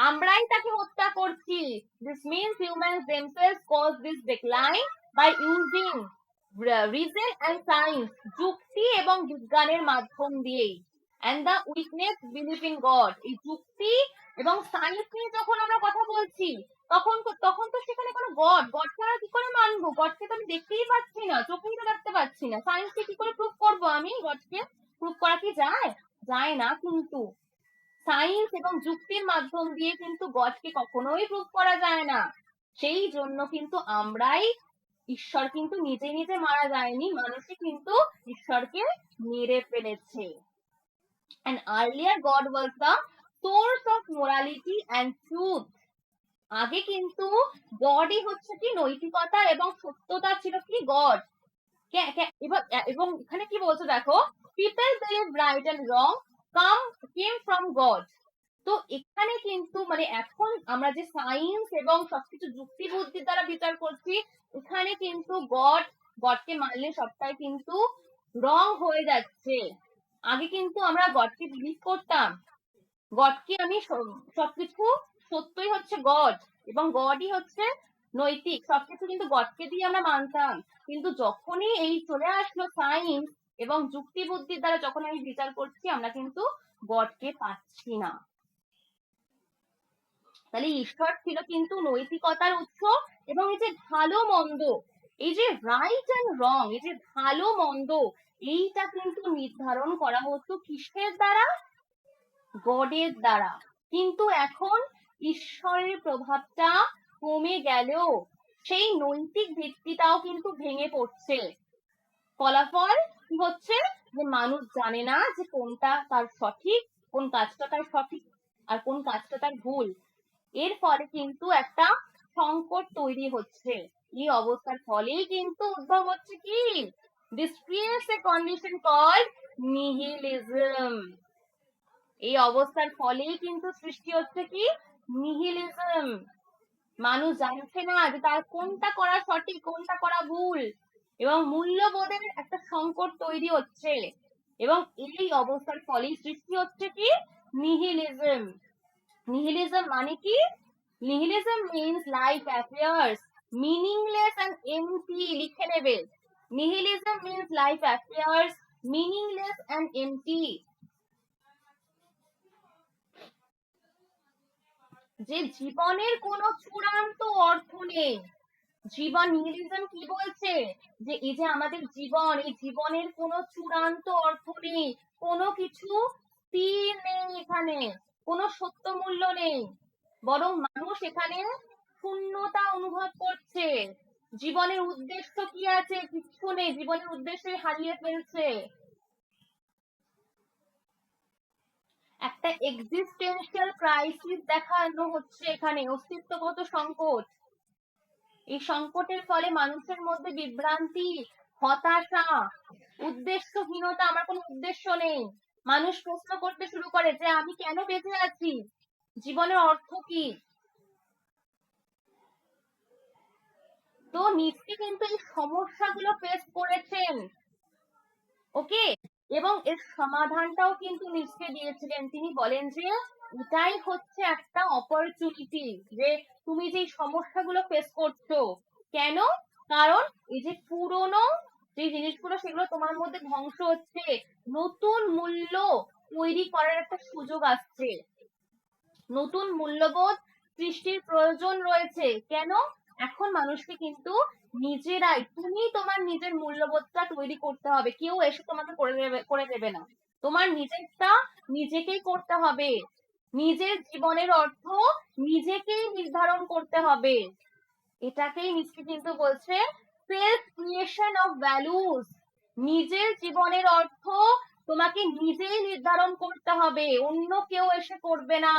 Speaker 1: আমরাই তাকে হত্যা করছি। This means humans themselves cause this decline by using reason and science, যুক্তি এবং বিজ্ঞানের মাধ্যম দিয়ে। And the weakness belief in God. এই যুক্তি এবং সায়েন্স নিয়ে যখন আমরা কথা বলছি, তখন তখন তো সেখানে কোনো গডকে আমরা কি করে মানবো? গডকে তো আমি দেখতেই পাচ্ছি না, চোখেই তো দেখতে পাচ্ছি না। সায়েন্সকে কি করে প্রুফ করবো আমি গডকে? প্রুফ করা কি যায়? যায় না। কিন্তু সায়েন্স এবং যুক্তির মাধ্যম দিয়ে কিন্তু গডকে কখনোই প্রুফ করা যায় না। সেই জন্য কিন্তু আমরাই, ঈশ্বর কিন্তু নিজে নিজে মারা যায়নি, মানুষই কিন্তু ঈশ্বরকে মেরে ফেলেছে। And earlier God was the source of morality and truth. আগে কিন্তু গডই হচ্ছে কি নৈতিকতা এবং সত্যতা ছিল কি গড। এবং এখানে কি বলছে দেখো, people believe right and wrong came from God. তো এখানে কিন্তু মানে এখন আমরা যে সায়েন্স এবং সবকিছু যুক্তি বুদ্ধির দ্বারা বিচার করছি, এখানে কিন্তু গডকে মানলে সবটাই কিন্তু রং হয়ে যাচ্ছে। আগে কিন্তু আমরা গডকে বিলিভ করতাম, গডকে আমি সবকিছু সত্যই হচ্ছে গড এবং গডই হচ্ছে নৈতিক, সবকিছু কিন্তু গডকে দিয়ে আমরা মানতাম। কিন্তু যখনই এই চলে আসলো সায়েন্স এবং যুক্তি বুদ্ধির দ্বারা যখন আমি বিচার করছি, আমরা কিন্তু গডকে পাচ্ছি না। তাহলে ঈশ্বর ছিল কিন্তু নৈতিকতার উৎস এবং এই যে ভালো মন্দ, এই যে রাইট এন্ড রং, এই যে ভালো মন্দ, এইটা কিন্তু নির্ধারণ করা হতো কিসের দ্বারা? গডের দ্বারা। কিন্তু এখন ঈশ্বরের প্রভাবটা কমে গেলেও সেই নৈতিক ভিত্তিটাও কিন্তু ভেঙে পড়ছে। ফলাফল কি হচ্ছে? যে মানুষ জানে না যে কোনটা তার সঠিক, কোন কাজটা তার সঠিক আর কোন কাজটা তার ভুল। এর ফলে কিন্তু একটা সংকট তৈরি হচ্ছে। এই অবস্থার ফলেই কিন্তু উদ্ভব হচ্ছে কি? This creates a condition called nihilism. এই অবস্থার ফলেই কিন্তু সৃষ্টি হচ্ছে কি? নিহিলিজম। মানুষ জানছে না যে তার কোনটা করা সঠিক, কোনটা করা ভুল, এবং মূল্যবোধের একটা সংকট তৈরি হচ্ছে। এবং এই অবস্থার ফলেই সৃষ্টি হচ্ছে কি? নিহিলিজম। নিহিলিজম মানে কি? Nihilism means life appears meaningless and empty. লিখে নেবে, nihilism means life appears meaningless and empty. যে জীবনের কোনো চূড়ান্ত অর্থ নেই। জীবন, নিহিলিজম কি বলছে? যে এই যে আমাদের জীবন, এই জীবনের কোনো চূড়ান্ত অর্থ নেই, কোনো কিছু স্থির নেই, এখানে কোনো সত্য মূল্য নেই, বরং মানুষ এখানে শূন্যতা অনুভব করছে। জীবনের উদ্দেশ্য কি আছে? কিচ্ছু নেই, জীবনের উদ্দেশ্য হারিয়ে ফেলছে। একটা এক্সিস্টেন্সিয়াল ক্রাইসিস দেখানো হচ্ছে এখানে, অস্তিত্বগত সংকট। এই সংকটের ফলে মানুষের মধ্যে বিভ্রান্তি, হতাশা, উদ্দেশ্যহীনতা, আমার কোনো উদ্দেশ্য নেই। মানুষ প্রশ্ন করতে শুরু করে যে আমি কেন বেঁচে আছি, জীবনের অর্থ কি? তো নিশ্চি কিন্তু এই সমস্যাগুলো ফেস করেছেন, ওকে, এবং এর সমাধানটাও কিন্তু নিশ্চয় দিয়েছিলেন। তিনি বলেন যে এটাই হচ্ছে একটা অপরচুনিটি, যে তুমি যে সমস্যাগুলো ফেস করছো, কেন? কারণ এই যে পুরনো যে জিনিসগুলো সেগুলো তোমার মধ্যে ধ্বংস হচ্ছে, নতুন মূল্য তৈরি করার একটা সুযোগ আসছে, নতুন মূল্যবোধ সৃষ্টির প্রয়োজন রয়েছে। কেন? এখন মানুষকে কিন্তু নিজেরাই, তুমি তোমার নিজের মূল্যবোধটা তৈরি করতে হবে, কেউ এসে তোমাকে করে দেবে না, তোমার নিজেরটা নিজেকেই করতে হবে। নিজের জীবনের অর্থ নিজেকেই নির্ধারণ করতে হবে। এটাকেই নিশ্চয় কিন্তু বলছে সেলফ ক্রিয়েশন অফ ভ্যালুস। নিজের জীবনের অর্থ তোমাকে নিজেই নির্ধারণ করতে হবে, অন্য কেউ এসে করবে না।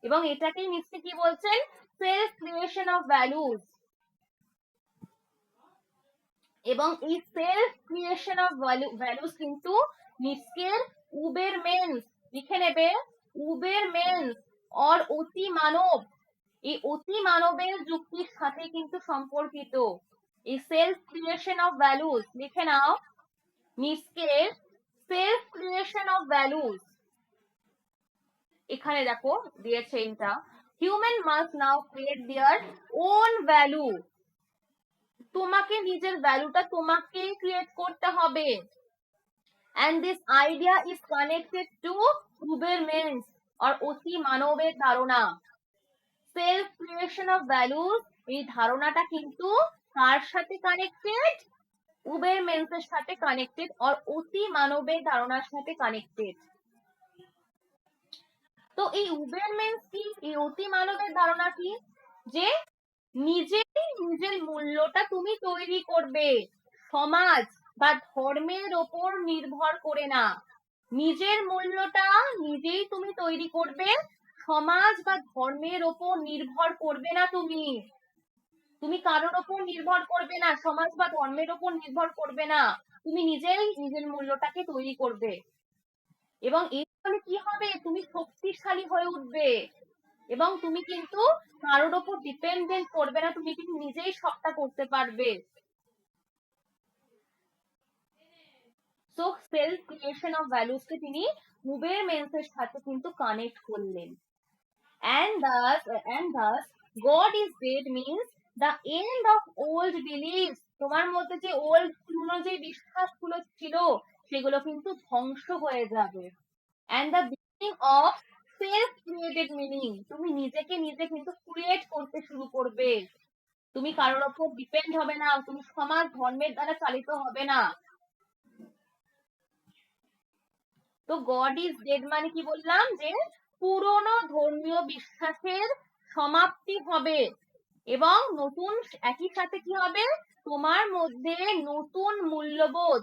Speaker 1: এবং এটাকেই নিশ্চয় কি বলছেন? Self creation of values. এবং এই সেলফ ক্রিয়েশন অফ ভ্যালুস কিন্তু নিচকের উবের মেন্স, লিখে নেবে, উবের মেন্স অর অতি মানব, এই অতি মানবের যুক্তির সাথে কিন্তু সম্পর্কিত। এই সেলফ ক্রিয়েশন অফ ভ্যালুস লিখে নাও, মিসকের সেলফ ক্রিয়েশন অফ ভ্যালুস। এখানে দেখো দিয়েছে এটা, human must now create their own value, তোমাকে নিজের ভ্যালুটা তোমাকেই ক্রিয়েট করতে হবে। and this idea is connected to Ubermensch or অতি মানবের ধারণা। সেলফ ক্রিয়েশন অফ ভ্যালুস, এই ধারণাটা কিন্তু কার সাথে কানেক্টেড? উবেরমেন্সের সাথে কানেক্টেড, আর অতি মানবের ধারণার সাথে কানেক্টেড। তো এই উবেরমেন্স কি, এই অতি মানবের ধারণা কি? যে নিজের মূল্যটা তুমি তৈরি করবে, সমাজ বা ধর্মের ওপর নির্ভর করে না। নিজের মূল্যটা নিজেই তুমি তৈরি করবে, সমাজ বা ধর্মের ওপর নির্ভর করবে না। তুমি কারোর ওপর নির্ভর করবে না, সমাজ বা ধর্মের ওপর নির্ভর করবে না, তুমি নিজেই নিজের মূল্যটাকে তৈরি করবে। এবং এর ফলে কি হবে? তুমি শক্তিশালী হয়ে উঠবে এবং তুমি কিন্তু কারোর ওপর ডিপেন্ডেন্ট করবে না, তুমি কিন্তু নিজেই সবটা করতে পারবে। So self creation of values কে তিনি উবেরমেন্সের সাথে কিন্তু কানেক্ট করলেন। and thus God is dead means the end of old beliefs, তোমার মধ্যে যে ওল্ড পুরনো যে বিশ্বাসগুলো ছিল সেগুলো কিন্তু ধ্বংস হয়ে যাবে। and the beginning of self created meaning, তুমি নিজেকে নিজে কিন্তু ক্রিয়েট করতে শুরু করবে, তুমি কারোর ওপর ডিপেন্ড হবে না, তুমি সমাজ ধর্মের দ্বারা চালিত হবে না। তো গড ইজ ডেড মানে কি বললাম? যে পুরনো ধর্মীয় বিশ্বাসের সমাপ্তি হবে এবং নতুন, একই সাথে কি হবে? তোমার মধ্যে নতুন মূল্যবোধ,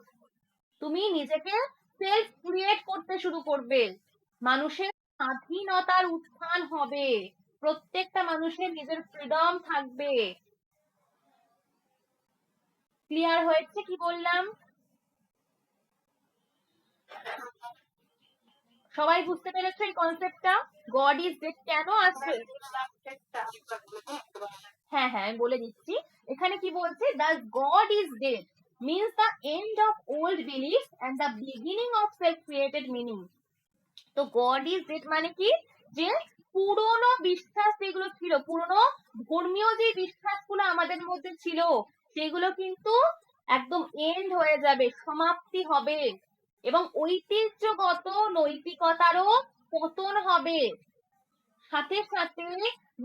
Speaker 1: তুমি নিজেকে সেলফ ক্রিয়েট করতে শুরু করবে, মানুষের স্বাধীনতার উত্থান হবে, প্রত্যেকটা মানুষের নিজের ফ্রিডম থাকবে। ক্লিয়ার হয়েছে কি বললাম? সবাই বুঝতে পেরেছো এই কনসেপ্টটা? গড ইজ ডেড কেন আছে? হ্যাঁ হ্যাঁ আমি বলে দিচ্ছি। এখানে কি বলছে? The god is dead means the end of old beliefs and the beginning of self created meaning. তো গড ইজ ডেড মানে কি? যে পুরনো বিশ্বাস যেগুলো ছিল, পুরনো ধর্মীয় যে বিশ্বাসগুলো আমাদের মধ্যে ছিল সেগুলো কিন্তু একদম এন্ড হয়ে যাবে, সমাপ্তি হবে এবং ঐতিহ্যগত নৈতিকতারও পতন হবে, সাথে সাথে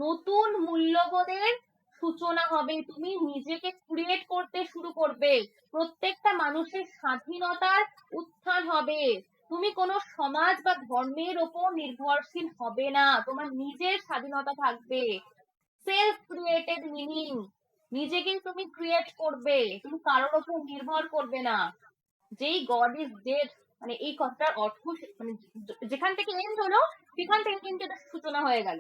Speaker 1: নতুন মূল্যবোধের সূচনা হবে, তুমি নিজেকে ক্রিয়েট করতে শুরু করবে, প্রত্যেকটা মানুষের স্বাধীনতার উত্থান হবে, তুমি কোনো সমাজ বা ধর্মের ওপর নির্ভরশীল হবে না, তোমার নিজের স্বাধীনতা থাকবে। সেলফ ক্রিয়েটেড মিনিং, নিজেকে তুমি ক্রিয়েট করবে, তুমি কারোর ওপর নির্ভর করবে না। যেই গড ইজ ডেড মানে এই কথাটার অর্থ, মানে যেখান থেকে এন্ড হলো সেখান থেকে কিন্তু এটা সূচনা হয়ে গেল।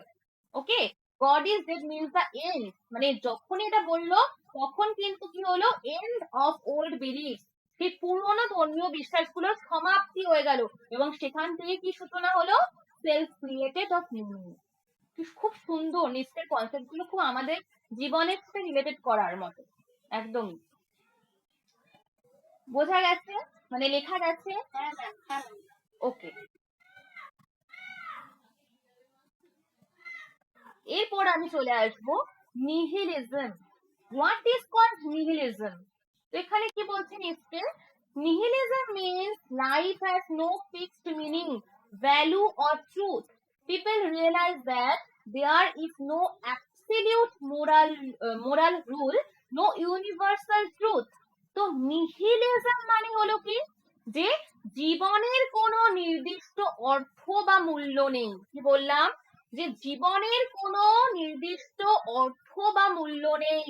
Speaker 1: Okay, God is dead means the end, মানে যখন এটা বললো তখন কিন্তু কি হলো? এন্ড অফ ওল্ড বিলিফ, সেই পুরনো ধর্মীয় বিশ্বাসগুলোর সমাপ্তি হয়ে গেল এবং সেখান থেকে কি সূচনা হলো? Self created of meaning. খুব সুন্দর, নিশ্চয় কনসেপ্ট গুলো খুব আমাদের জীবনের সাথে রিলেটেড করার মতো, একদমই। বোঝা গেছে? মানে লেখা গেছে? ওকে, এরপর আমি চলে আসবো nihilism. What is called nihilism? তো এখানে কি বলছে নিচে? Nihilism means life has no fixed meaning, value or truth. People realize that there is no absolute moral rule, no universal truth. তো নিহিলিজম মানে হলো কি? যে জীবনের কোনো নির্দিষ্ট অর্থ বা মূল্য নেই। কি বললাম? যে জীবনের কোনো নির্দিষ্ট অর্থ বা মূল্য নেই।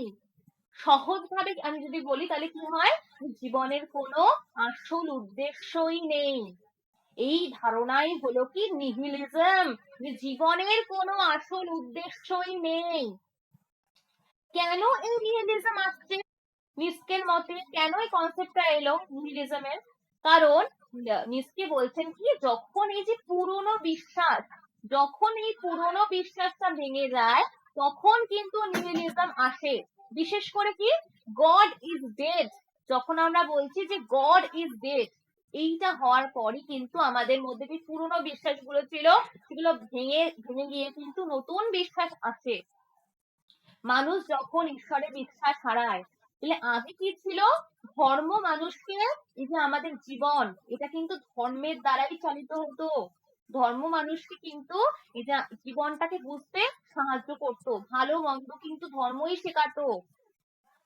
Speaker 1: সহজভাবে আমি যদি বলি তাহলে কি হয়? জীবনের কোনো আসল উদ্দেশ্যই নেই। এই ধারণাই হলো কি নিহিলিজম, যে জীবনের কোনো আসল উদ্দেশ্যই নেই। কেন এই নিহিলিজম আসছে নিস্কের মতে? কেন এই কনসেপ্টটা এলো নিহিলিজমের? কারণ নিস্কে বলছেন কি, যখন এই যে পুরনো বিশ্বাস, যখন এই পুরনো বিশ্বাসটা ভেঙে যায় তখন কিন্তু নিহিলিজম আসে। বিশেষ করে কি, গড ইজ ডেড, যখন আমরা বলছি যে গড ইজ ডেড, এইটা হওয়ার পরই কিন্তু আমাদের মধ্যে যে পুরনো বিশ্বাসগুলো ছিল সেগুলো ভেঙে ভেঙে গিয়ে কিন্তু নতুন বিশ্বাস আসে। মানুষ যখন ঈশ্বরে বিশ্বাস হারায়, তাহলে আগে কি ছিল, ধর্ম মানুষকে, এই যে আমাদের জীবন, এটা কিন্তু ধর্মের দ্বারাই চালিত হতো। ধর্ম মানুষকে কিন্তু এই যে জীবনটাকে বুঝতে সাহায্য করতো, ভালো মন্দ কিন্তু ধর্মই শেখাতো।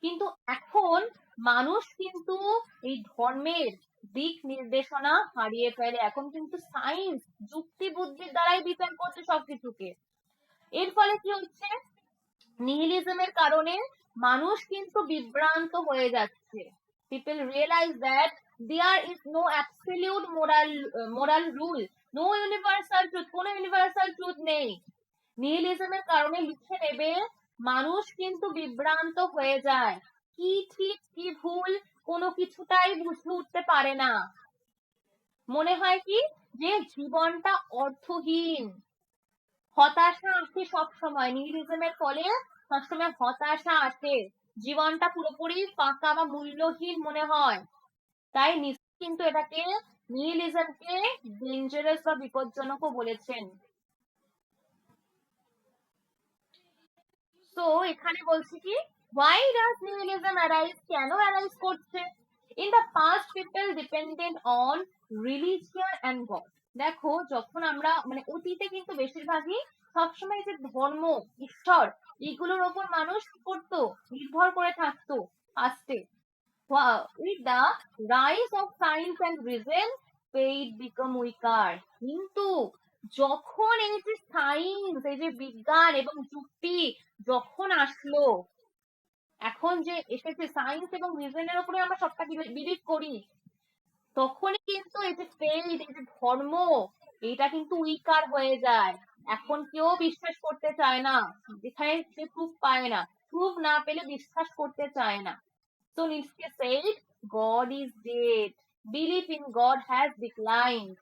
Speaker 1: কিন্তু এখন মানুষ কিন্তু এই ধর্মের দিক নির্দেশনা হারিয়ে ফেলে, এখন কিন্তু সায়েন্স, যুক্তি বুদ্ধির দ্বারাই বিচার করছে সবকিছুকে। এর ফলে কি হচ্ছে, নিহিলিজমের কারণে মানুষ কিন্তু বিভ্রান্ত হয়ে যাচ্ছে। People realize that there is no absolute moral rule, no universal truth, কোনো universal truth নেই। নিহিলিজমের কারণে লিখে নেবে, মানুষ কিন্তু বিভ্রান্ত হয়ে যায়, কি ঠিক কি ভুল কোনো কিছুটাই বুঝে উঠতে পারে না। মনে হয় কি, যে জীবনটা অর্থহীন, হতাশা আসে সবসময়, নিহিলিজমের ফলে সবসময় হতাশা আসে, জীবনটা পুরোপুরি ফাঁকা বা মূল্যহীন মনে হয়। তাই নিশ্চয় কিন্তু এটাকে, নিহিলিজমকে ডেঞ্জারাস বা বিপজ্জনকও বলেছেন। তো এখানে বলছি কি, why does nihilism arise, কেন arise করছে? In the past people depended on religion and God. দেখো, যখন আমরা মানে অতীতে কিন্তু বেশিরভাগই সবসময় যে ধর্ম, ঈশ্বর, এগুলোর ওপর মানুষ কি করতো, নির্ভর করে থাকতো। পাস্টে with the rise of science and reason, faith become weaker. কিন্তু যখন এই যে সায়েন্স, এই যে বিজ্ঞান এবং যুক্তি যখন আসলো, এখন যে এসেছে সায়েন্স এবং রিজনের উপরে আমরা সবটা বিলিভ করি, তখনই কিন্তু এই যে ফেথ, এই যে ধর্ম, এটা কিন্তু উইকার হয়ে যায়। এখন কেউ বিশ্বাস করতে চায় না, যেখানে সে প্রুফ পায় না, প্রুফ না পেলে বিশ্বাস করতে চায় না। So Nietzsche said, God is dead. Belief in God has declined.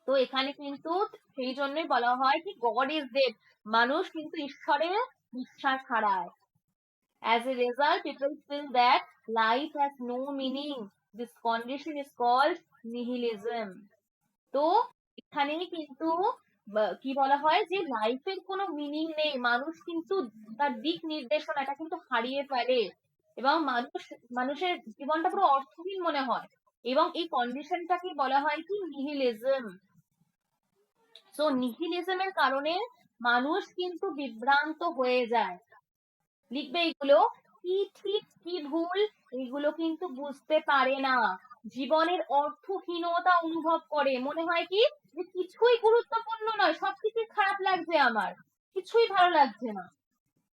Speaker 1: তো এখানে কিন্তু সেই জন্যই বলা হয় কি, গড ইজ ডেড, মানুষ কিন্তু ঈশ্বরে বিশ্বাস হারায়। As a result, people feel that life has no meaning. This condition is called nihilism. তো এখানেই কিন্তু কি বলা হয়, যে লাইফের কোনো মিনিং নেই, মানুষ কিন্তু তার দিক নির্দেশনা এটা কিন্তু হারিয়ে ফেলে, এবং মানুষের জীবনটা পুরো অর্থহীন মনে হয়, এবং এই কন্ডিশনটাকে বলা হয় কি, নিহিলিজম। সো নিহিলিজমের কারণে মানুষ কিন্তু বিভ্রান্ত হয়ে যায়। লিখবে এগুলো, কি ঠিক কি ভুল এগুলো কিন্তু বুঝতে পারে না, জীবনের অর্থহীনতা অনুভব করে, মনে হয় কি, যে কিছুই গুরুত্বপূর্ণ নয়, সবকিছুই খারাপ লাগছে, আমার কিছুই ভালো লাগছে না,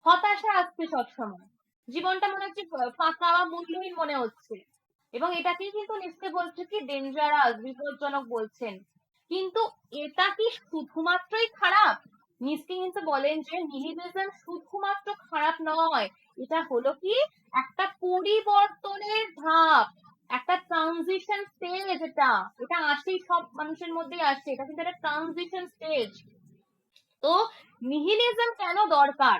Speaker 1: হতাশা আসছে সবসময়, জীবনটা মনে হচ্ছে ফাঁকা বা মূল্যহীন মনে হচ্ছে। এবং এটাকেই কিন্তু নিশ্চয় বলছে কি, ডেঞ্জারাস, বিপজ্জনক বলছেন। কিন্তু এটা কি শুধুমাত্রই খারাপ? নিশ্চয় কিন্তু বলেন যে নিহিলিজম শুধুমাত্র খারাপ নয়, এটা হলো কি, একটা পরিবর্তনের ধাপ, একটা ট্রানজিশন স্টেজ। এটা আসেই, সব মানুষের মধ্যেই আসে, এটা কিন্তু একটা ট্রানজিশন স্টেজ। তো নিহিলিজম কেন দরকার?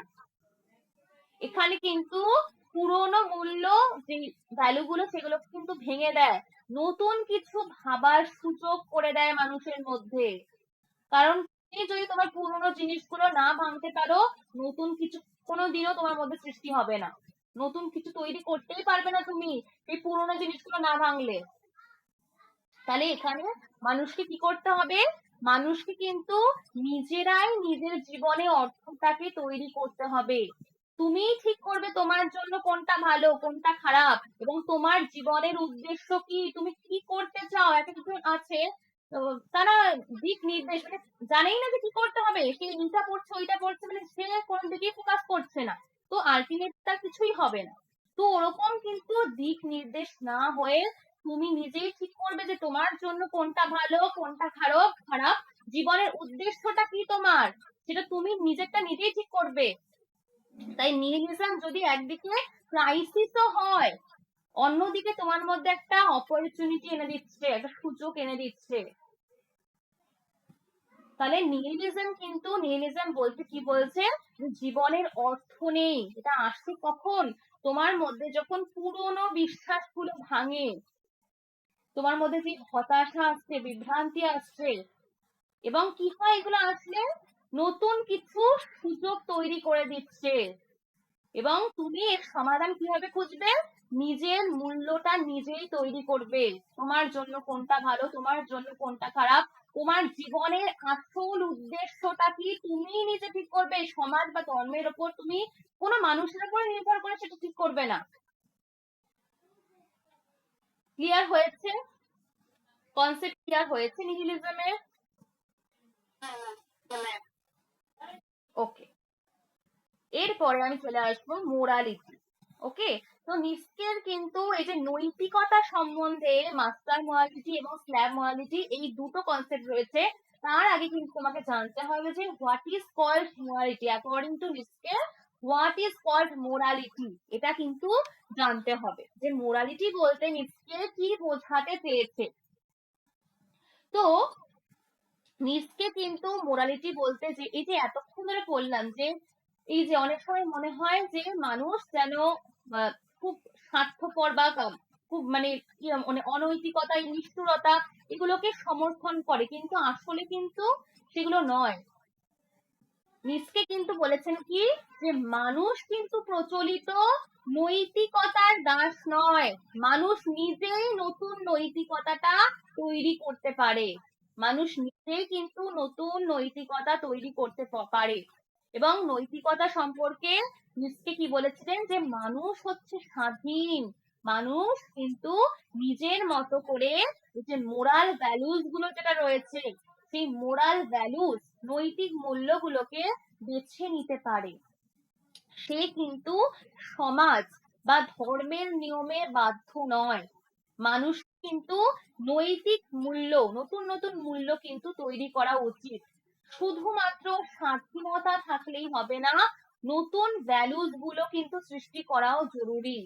Speaker 1: এখানে কিন্তু পুরোনো মূল্য যে ভ্যালু গুলো সেগুলো কিন্তু ভেঙে দেয়, নতুন কিছু ভাবার সুযোগ করে দেয় মানুষের মধ্যে। কারণ তুমি যদি তোমার পুরোনো জিনিসগুলো না ভাঙতে পারো, নতুন কিছু কোনোদিনও তোমার মধ্যে সৃষ্টি হবে না, নতুন কিছু তৈরি করতেই পারবে না তুমি এই পুরোনো জিনিসগুলো না ভাঙলে। তাহলে এখানে মানুষকে কি করতে হবে, মানুষকে কিন্তু নিজেরাই নিজের জীবনে অর্থটাকে তৈরি করতে হবে। তুমিই ঠিক করবে তোমার জন্য কোনটা ভালো কোনটা খারাপ, এবং তোমার জীবনের উদ্দেশ্য কি, তুমি কি করতে চাও। একটা কিছু আছে, তারা দিক নির্দেশ মানে জানেই না যে কি করতে হবে, সে এইটা পড়ছে ওইটা পড়ছে, মানে সে কোন দিকেই ফোকাস করছে না, তো আলটিমেট তার কিছুই হবে না। তো ওরকম কিন্তু দিক নির্দেশ না হয়ে তুমি নিজেই ঠিক করবে যে তোমার জন্য কোনটা ভালো কোনটা খারাপ খারাপ, জীবনের উদ্দেশ্যটা কি তোমার, সেটা তুমি নিজেরটা নিজেই ঠিক করবে। তাই নিহিলিজম যদি একদিকে ক্রাইসিসও হয়, অন্যদিকে তোমার মধ্যে একটা অপরচুনিটি এনে দিচ্ছে, একটা সুযোগ এনে দিচ্ছে। তাহলে নিহিলিজম বলতে কি বলছে, জীবনের অর্থ নেই। এটা আসছে কখন, তোমার মধ্যে যখন পুরোনো বিশ্বাসগুলো ভাঙে, তোমার মধ্যে যে হতাশা আসছে, বিভ্রান্তি আসছে, এবং কি হয় এগুলো আসলে নতুন কিছু সুযোগ তৈরি করে দিচ্ছে। এবং তুমি এর সমাধান কিভাবে খুঁজবে, নিজের মূল্যটা নিজেই তৈরি করবে। তোমার জন্য কোনটা ভালো, তোমার জন্য কোনটা খারাপ, তোমার জীবনের আসল উদ্দেশ্যটা কি তুমি নিজে ঠিক করবে। সমাজ বা ধর্মের উপর তুমি কোনো মানুষের উপর নির্ভর করে সেটা ঠিক করবে না। ক্লিয়ার হয়েছে? কনসেপ্ট ক্লিয়ার হয়েছে নিহিলিজমের? ওকে, এরপরে আমি চলে আসবো মোরালিটি। ওকে, তো নিস্কের কিন্তু এই যে নৈতিকতা সম্বন্ধে মাস্টার মোরালিটি এবং স্ল্যাব মোরালিটি, এই দুটো কনসেপ্ট রয়েছে। তার আগে কিন্তু তোমাকে জানতে হবে যে what is called morality according to নিস্কের, হোয়াট ইজ কল্ড মোরালিটি, এটা কিন্তু জানতে হবে যে মোরালিটি বলতে নিস্কে কি বোঝাতে চেয়েছে। তো নিজকে কিন্তু মোরালিটি বলতে, যে এই যে এতক্ষণ ধরে বললাম যে এই যে অনেক সময় মনে হয় যে মানুষ যেন খুব স্বার্থপর বা খুব মানে কি মানে অনৈতিকতা, নিষ্ঠুরতা এগুলোকে সমর্থন করে, কিন্তু আসলে কিন্তু সেগুলো নয়। নিজকে কিন্তু বলেছেন কি, যে মানুষ কিন্তু প্রচলিত নৈতিকতার দাস নয়, মানুষ নিজেই নতুন নৈতিকতাটা তৈরি করতে পারে। মানুষ নিজেই কিন্তু নতুন নৈতিকতা তৈরি করতে পারে। এবং নৈতিকতা সম্পর্কে নিজকে কি বলেছিলেন, যে মানুষ হচ্ছে স্বাধীন, মানুষ কিন্তু নিজের মতো করে যে মোরাল ভ্যালুস গুলো যেটা রয়েছে, সেই মোরাল ভ্যালুস, নৈতিক মূল্যগুলোকে বেছে নিতে পারে। সে কিন্তু সমাজ বা ধর্মের নিয়মে বাধ্য নয়। মানুষ কিন্তু নৈতিক মূল্য, নতুন নতুন মূল্য কিন্তু তৈরি করা উচিত। শুধুমাত্র স্বাধীনতা থাকলেই হবে না, নতুন ভ্যালুস গুলো কিন্তু সৃষ্টি করাও জরুরি।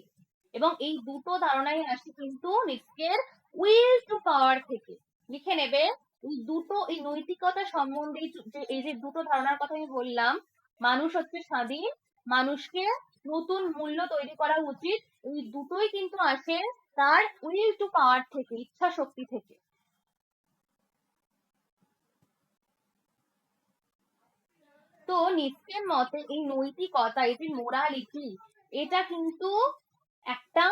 Speaker 1: এবং এই দুটো ধারণাই আসে কিন্তু নিস্কের উইল টু পাওয়ার থেকে। লিখে নেবে, এই দুটো, এই নৈতিকতা সম্বন্ধে এই যে দুটো ধারণার কথা আমি বললাম, মানুষ হচ্ছে স্বাধীন, মানুষকে নতুন মূল্য তৈরি করা উচিত, এই দুটোই কিন্তু আসে তার উইল টু পাওয়ার থেকে, ইচ্ছা শক্তি থেকে। তো নিশ্চয়ের মতে এই নৈতিকতা, এই যে মোরালিটি, এটা কিন্তু একটা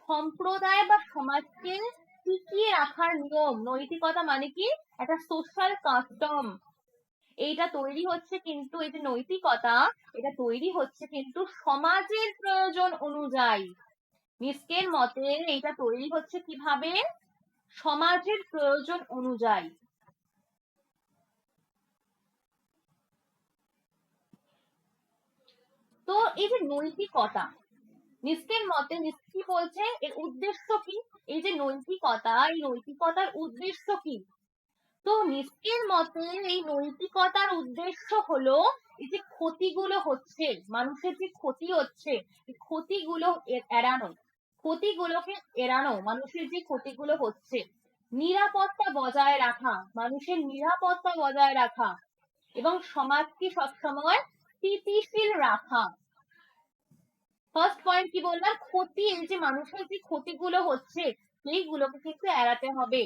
Speaker 1: সম্প্রদায় বা সমাজকে টিকিয়ে রাখার নিয়ম। নৈতিকতা মানে কি, একটা সোশ্যাল কাস্টম। এইটা তৈরি হচ্ছে কিন্তু, এই যে নৈতিকতা, এটা তৈরি হচ্ছে কিন্তু সমাজের প্রয়োজন অনুযায়ী। নিস্কের মতে এইটা তৈরি হচ্ছে কিভাবে, সমাজের প্রয়োজন অনুযায়ী। তো এই যে নৈতিকতা, নিস্কের মতে নিস্ক কি বলছে, এর উদ্দেশ্য কি, এই যে নৈতিকতা, এই নৈতিকতার উদ্দেশ্য কি। তো নিস্কের মতে এই নৈতিকতার উদ্দেশ্য হলো এই যে ক্ষতিগুলো হচ্ছে, মানুষের যে ক্ষতি হচ্ছে, এই ক্ষতিগুলো এড়ানো, ক্ষতিগুলোকে এড়ানো, মানুষের যে ক্ষতিগুলো হচ্ছে, নিরাপত্তা বজায় রাখা, মানুষের নিরাপত্তা বজায় রাখা, এবং সমাজকে সবসময় স্থিতিশীল রাখা। ফার্স্ট পয়েন্ট কি বললাম, ক্ষতি, এই যে মানুষের যে ক্ষতিগুলো হচ্ছে সেইগুলোকে কিন্তু এড়াতে হবে।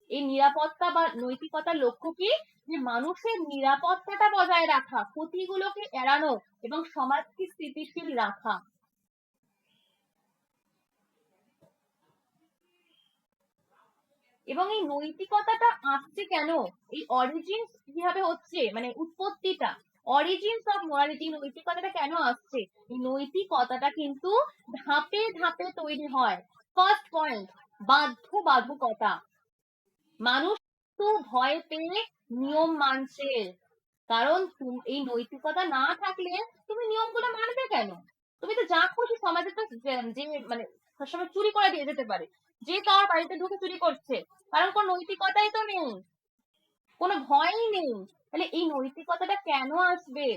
Speaker 1: এই নিরাপত্তা বা নৈতিকতার লক্ষ্য কি, যে মানুষের নিরাপত্তাটা বজায় রাখা, ক্ষতিগুলোকে এড়ানো এবং সমাজকে স্থিতিশীল রাখা। এবং এই নৈতিকতাটা আসছে কেন, এই অরিজিন কিভাবে হচ্ছে, মানে উৎপত্তিটা, অরিজিনস অফ মোরালিটি, নৈতিকতাটা কেন আসছে, এই নৈতিকতাটা কিন্তু ধাপে ধাপে তৈরি হয়। ফার্স্ট পয়েন্ট, বাধ্যবাধকতা। মানুষ তো ভয় পেয়ে নিয়ম মানছে, কারণ এই নৈতিকতা না থাকলে তুমি নিয়মগুলো মানবে কেন। তুমি তো যা খুশি সমাজে তো যে মানে সবসময় চুরি করে দিয়ে যেতে পারে, যে কার বাড়িতে ঢুকে চুরি করছে, কারণ কোন নৈতিকতাই তো নেই, কোনো ভয়ই নেই। তাহলে এই নৈতিকতাটা কেন আসবে।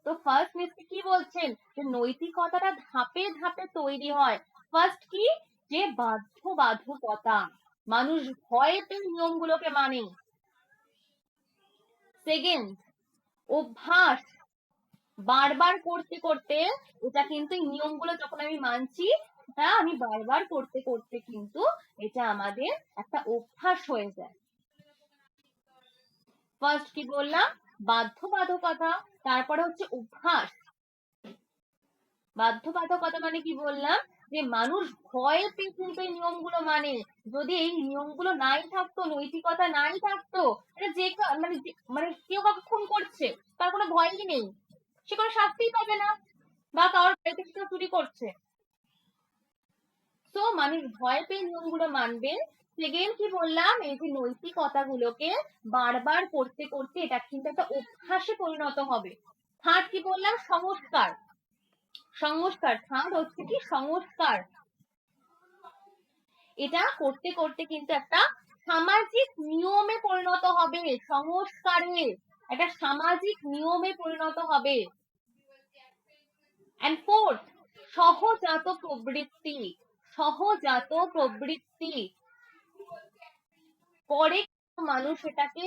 Speaker 1: তো ফার্স্ট মিস্ত্রি কি বলছেন, যে নৈতিকতাটা ধাপে ধাপে তৈরি হয়। ফার্স্ট কি, যে বাধ্যবাধকতা, মানুষ ভয় পেয়ে নিয়মগুলোকে মানে। সেকেন্ড, অভ্যাস, বারবার করতে করতে, এটা কিন্তু এই নিয়মগুলো যখন আমি মানছি, আমি বারবার করতে করতে কিন্তু এটা আমাদের একটা অভ্যাস হয়ে যায়। ফার্স্ট কি বললাম, বাধ্যবাধকতা, তারপরে হচ্ছে অভ্যাস। বাধ্যবাধকতা মানে কি বললাম, যে মানুষ ভয় পেয়ে কিন্তু এই নিয়মগুলো মানে। যদি এই নিয়মগুলো নাই থাকতো, নৈতিকতা নাই থাকতো, মানে কেউ কাউকে খুন করছে, তার কোনো ভয়ই নেই, সে কোনো শাস্তিই পাবে না। বা কারোর বাড়িতে কেউ চুরি করছে, তো মানুষ ভয় পেয়ে নিয়মগুলো মানবে। সেকেন্ড কি বললাম, এই যে নৈতিকতাগুলোকে বারবার করতে করতে এটা কিন্তু একটা অভ্যাসে পরিণত হবে। থার্ড কি বললাম, সংস্কার। সংস্কার, থার্ড হচ্ছে কি সংস্কার। এটা করতে করতে কিন্তু একটা সামাজিক নিয়মে পরিণত হবে, সংস্কারে একটা সামাজিক নিয়মে পরিণত হবে। এন্ড ফোর্থ, সহজাত প্রবৃত্তি। সহজাত প্রবৃত্তি, পরে মানুষ এটাকে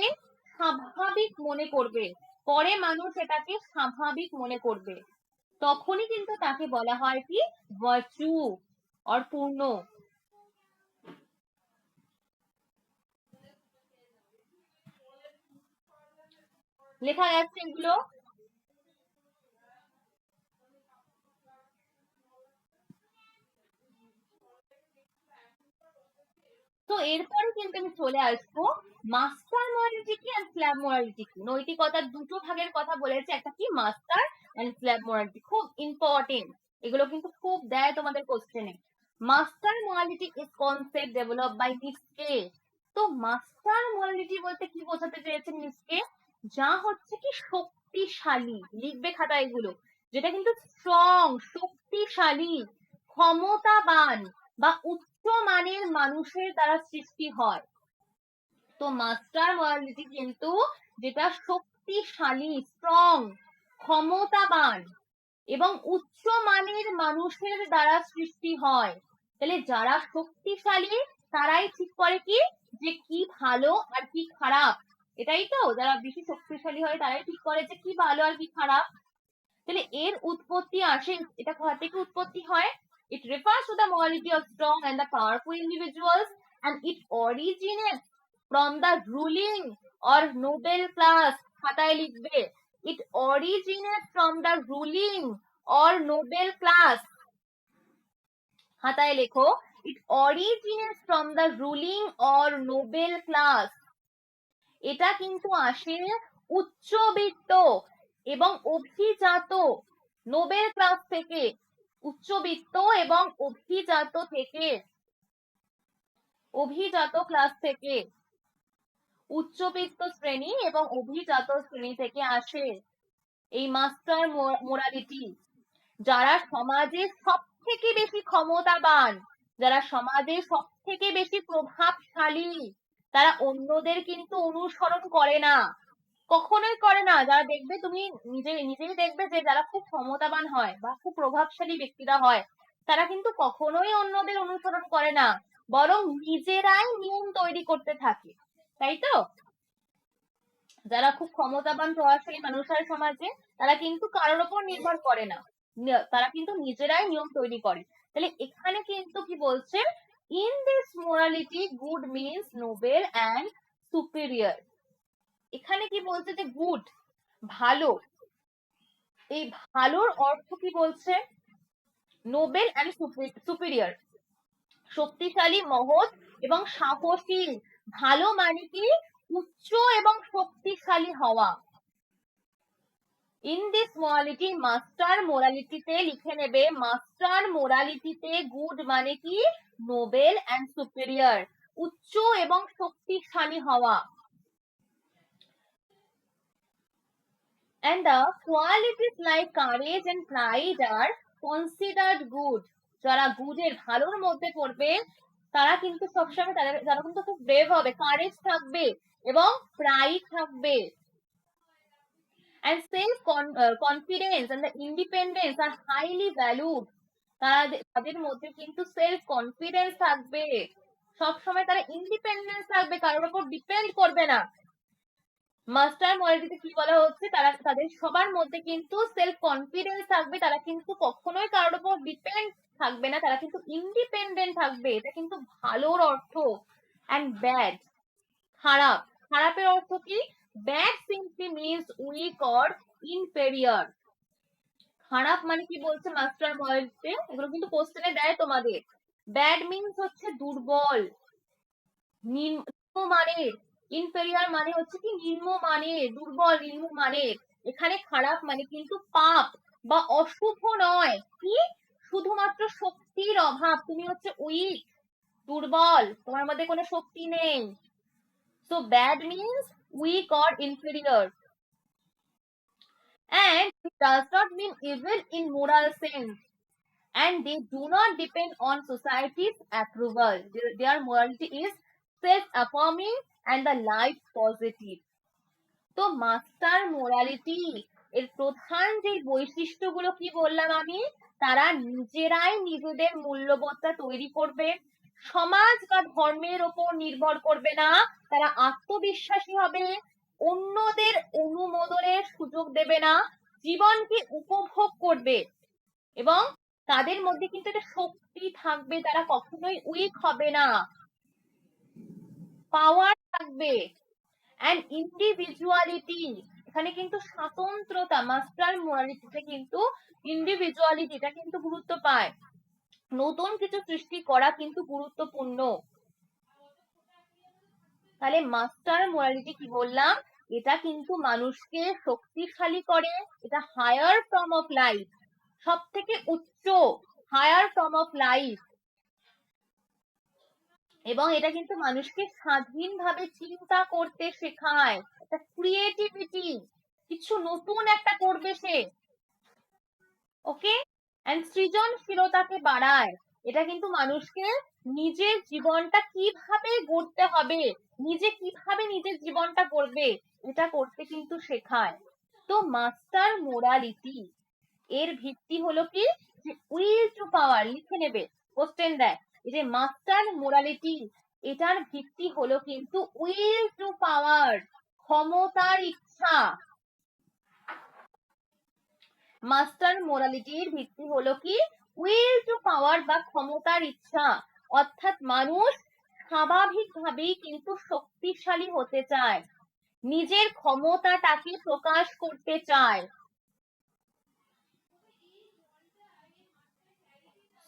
Speaker 1: স্বাভাবিক মনে করবে, পরে মানুষ এটাকে স্বাভাবিক মনে করবে, তখনই কিন্তু তাকে বলা হয় কি ভার্চু অর পূর্ণ। লেখা যাচ্ছে এগুলো। তো এরপরে কিন্তু আমি চলে আসবো মাস্টার মোরালিটি কি আর স্ল্যাব মোরালিটি কি। নৈতিকতার দুটো ভাগের কথা বলেছে, একটা কি মাস্টার এন্ড স্ল্যাব মোরালিটি, খুব ইম্পর্টেন্ট, এগুলো কিন্তু খুব দেয় তোমাদের কোশ্চেনে। Master morality is concept develop by Nietzsche. তো মাস্টার মোরালিটি বলতে কি বোঝাতে চেয়েছেন নিটসকে, যা হচ্ছে কি শক্তিশালী, লিখবে খাতা এগুলো, যেটা কিন্তু স্ট্রং, শক্তিশালী, ক্ষমতাবান বা উচ্চ মানের মানুষের দ্বারা সৃষ্টি হয়। তো মাস্টার মোরালিটি কিন্তু যেটা শক্তিশালী, স্ট্রং, ক্ষমতাবান এবং উচ্চ মানের মানুষের দ্বারা সৃষ্টি হয়। তাহলে যারা শক্তিশালী তারাই ঠিক করে কি, যে কি ভালো আর কি খারাপ। এটাই তো, যারা বেশি শক্তিশালী হয় তারাই ঠিক করে যে কি ভালো আর কি খারাপ। তাহলে এর উৎপত্তি আসে, এটা কোথা থেকে উৎপত্তি হয়? It refers to the morality of strong and the powerful individuals, and it originates from the ruling or noble class. খাতায় লিখবে, it originates from the ruling or noble class. খাতায় লেখো, it originates from the ruling or noble class. এটা কিন্তু আসে উচ্চবিত্ত এবং অভিজাত নোবেল ক্লাস থেকে, উচ্চবিত্ত এবং অভিজাত থেকে, অভিজাত ক্লাস থেকে, উচ্চবিত্ত শ্রেণী এবং অভিজাত শ্রেণী থেকে আসে এই মাস্টার মোরালিটি। যারা সমাজে সব থেকে বেশি ক্ষমতাবান, যারা সমাজে সব থেকে বেশি প্রভাবশালী, তারা অন্যদের কিন্তু অনুসরণ করে না, কখনোই করে না। যারা দেখবে, তুমি নিজেই দেখবে যে যারা খুব ক্ষমতাবান হয় বা খুব প্রভাবশালী ব্যক্তিরা হয়, তারা কিন্তু কখনোই অন্যদের অনুসরণ করে না, বরং নিজেরাই নিয়ম তৈরি করতে থাকে, তাই তো? যারা খুব ক্ষমতাবান প্রভাবশালী মানুষ হয় সমাজে, তারা কিন্তু কারোর ওপর নির্ভর করে না, তারা কিন্তু নিজেরাই নিয়ম তৈরি করে। তাহলে এখানে কিন্তু কি বলছে, in this morality good means Nobel and superior. এখানে কি বলছে, যে গুড, ভালো, এই ভালোর অর্থ কি বলছে, নোবেল অ্যান্ড সুপিরিয়র, শক্তিশালী, মহৎ এবং সাহসী। ভালো মানে কি, উচ্চ এবং শক্তিশালী হওয়া। ইন দিস মোরালিটি, মাস্টার মোরালিটিতে লিখে নেবে, মাস্টার মোরালিটিতে গুড মানে কি, নোবেল অ্যান্ড সুপিরিয়র, উচ্চ এবং শক্তিশালী হওয়া। And the qualities like courage and pride are considered good. যারা গুডের, ভালোর মধ্যে পড়বে, তারা কিন্তু সবসময় যারা কিন্তু খুব ব্রেভ হবে, কারেজ থাকবে এবং প্রাইড থাকবে। And self confidence and the independence are highly valued. তাদের মধ্যে কিন্তু সেলফ কনফিডেন্স থাকবে, সবসময় তারা ইন্ডিপেন্ডেন্স থাকবে, কারোর উপর ডিপেন্ড করবে না। মাস্টার মোরালিটিতে কি বলা হচ্ছে, তারা তাদের সবার মধ্যে কিন্তু সেলফ কনফিডেন্স থাকবে, তারা কিন্তু কখনোই কারোর উপর ডিপেন্ড থাকবে না, তারা কিন্তু ইন্ডিপেন্ডেন্ট থাকবে, এটা কিন্তু ভালোর অর্থ। অ্যান্ড ব্যাড, খারাপ, খারাপের অর্থ কি? Bad simply means weak or inferior. খারাপ মানে কি বলছে মাস্টার মোরালিটিতে, এগুলো কিন্তু কোশ্চেনে দেয় তোমাদের। ব্যাড মিনস হচ্ছে দুর্বল, নিম্নমানের, ইনফেরিয়র মানে হচ্ছে কি নিম্নমানের, দুর্বল, নিম্নমানের। এখানে খারাপ মানে কিন্তু পাপ বা অশুভ নয়, কি শুধুমাত্র শক্তির অভাব, তুমি হচ্ছে উইক, দুর্বল, তোমার মধ্যে কোনো শক্তি নেই। So bad means weak or inferior. And it does not mean evil in moral sense, and they do not depend on society's approval. Their morality is self-affirming and the life positive. তো master morality এর প্রধান যে বৈশিষ্ট্যগুলো কি বললাম আমি, তারা নিজেরাই নিজেদের মূল্যবোধটা তৈরি করবে, সমাজ বা ধর্মের ওপর নির্ভর করবে না, তারা আত্মবিশ্বাসী হবে, অন্যদের অনুমোদনের সুযোগ দেবে না, জীবনকে উপভোগ করবে, এবং তাদের মধ্যে কিন্তু একটা শক্তি থাকবে, তারা কখনোই উইক হবে না, পাওয়ার থাকবে। অ্যান্ড ইন্ডিভিজুয়ালিটি, এখানে কিন্তু স্বাতন্ত্রতা, মাস্টার মোরালিটিতে কিন্তু ইন্ডিভিজুয়ালিটিটা কিন্তু গুরুত্ব পায়, নতুন কিছু সৃষ্টি করা কিন্তু গুরুত্বপূর্ণ। তাহলে মাস্টার মোরালিটি কি বললাম, এটা কিন্তু মানুষকে শক্তিশালী করে, এটা হায়ার ফর্ম অফ লাইফ, সব থেকে উচ্চ হায়ার ফর্ম অফ লাইফ, এবং এটা কিন্তু মানুষকে স্বাধীনভাবে চিন্তা করতে শেখায়, একটা ক্রিয়েটিভিটি, কিছু নতুন একটা করবে সে, ওকে। এন্ড সৃজনশীলতাকে বাড়ায়, এটা কিন্তু মানুষকে নিজের জীবনটা কিভাবে গড়তে হবে, নিজে কিভাবে নিজের জীবনটা গড়বে, এটা করতে কিন্তু শেখায়। তো মাস্টার মোরালিটি এর ভিত্তি হলো কি, যে উইল টু পাওয়ার, লিখে নেবে, কোশ্চেন দেয়, এই যে মাস্টার মোরালিটি, এটার ভিত্তি হলো কিন্তু উইল টু পাওয়ার, ক্ষমতার ইচ্ছা। মাস্টার মোরালিটির ভিত্তি হলো কি, উইল টু পাওয়ার বা ক্ষমতার ইচ্ছা, অর্থাৎ মানুষ স্বাভাবিকভাবেই কিন্তু শক্তিশালী হতে চায়, নিজের ক্ষমতাটাকে প্রকাশ করতে চায়।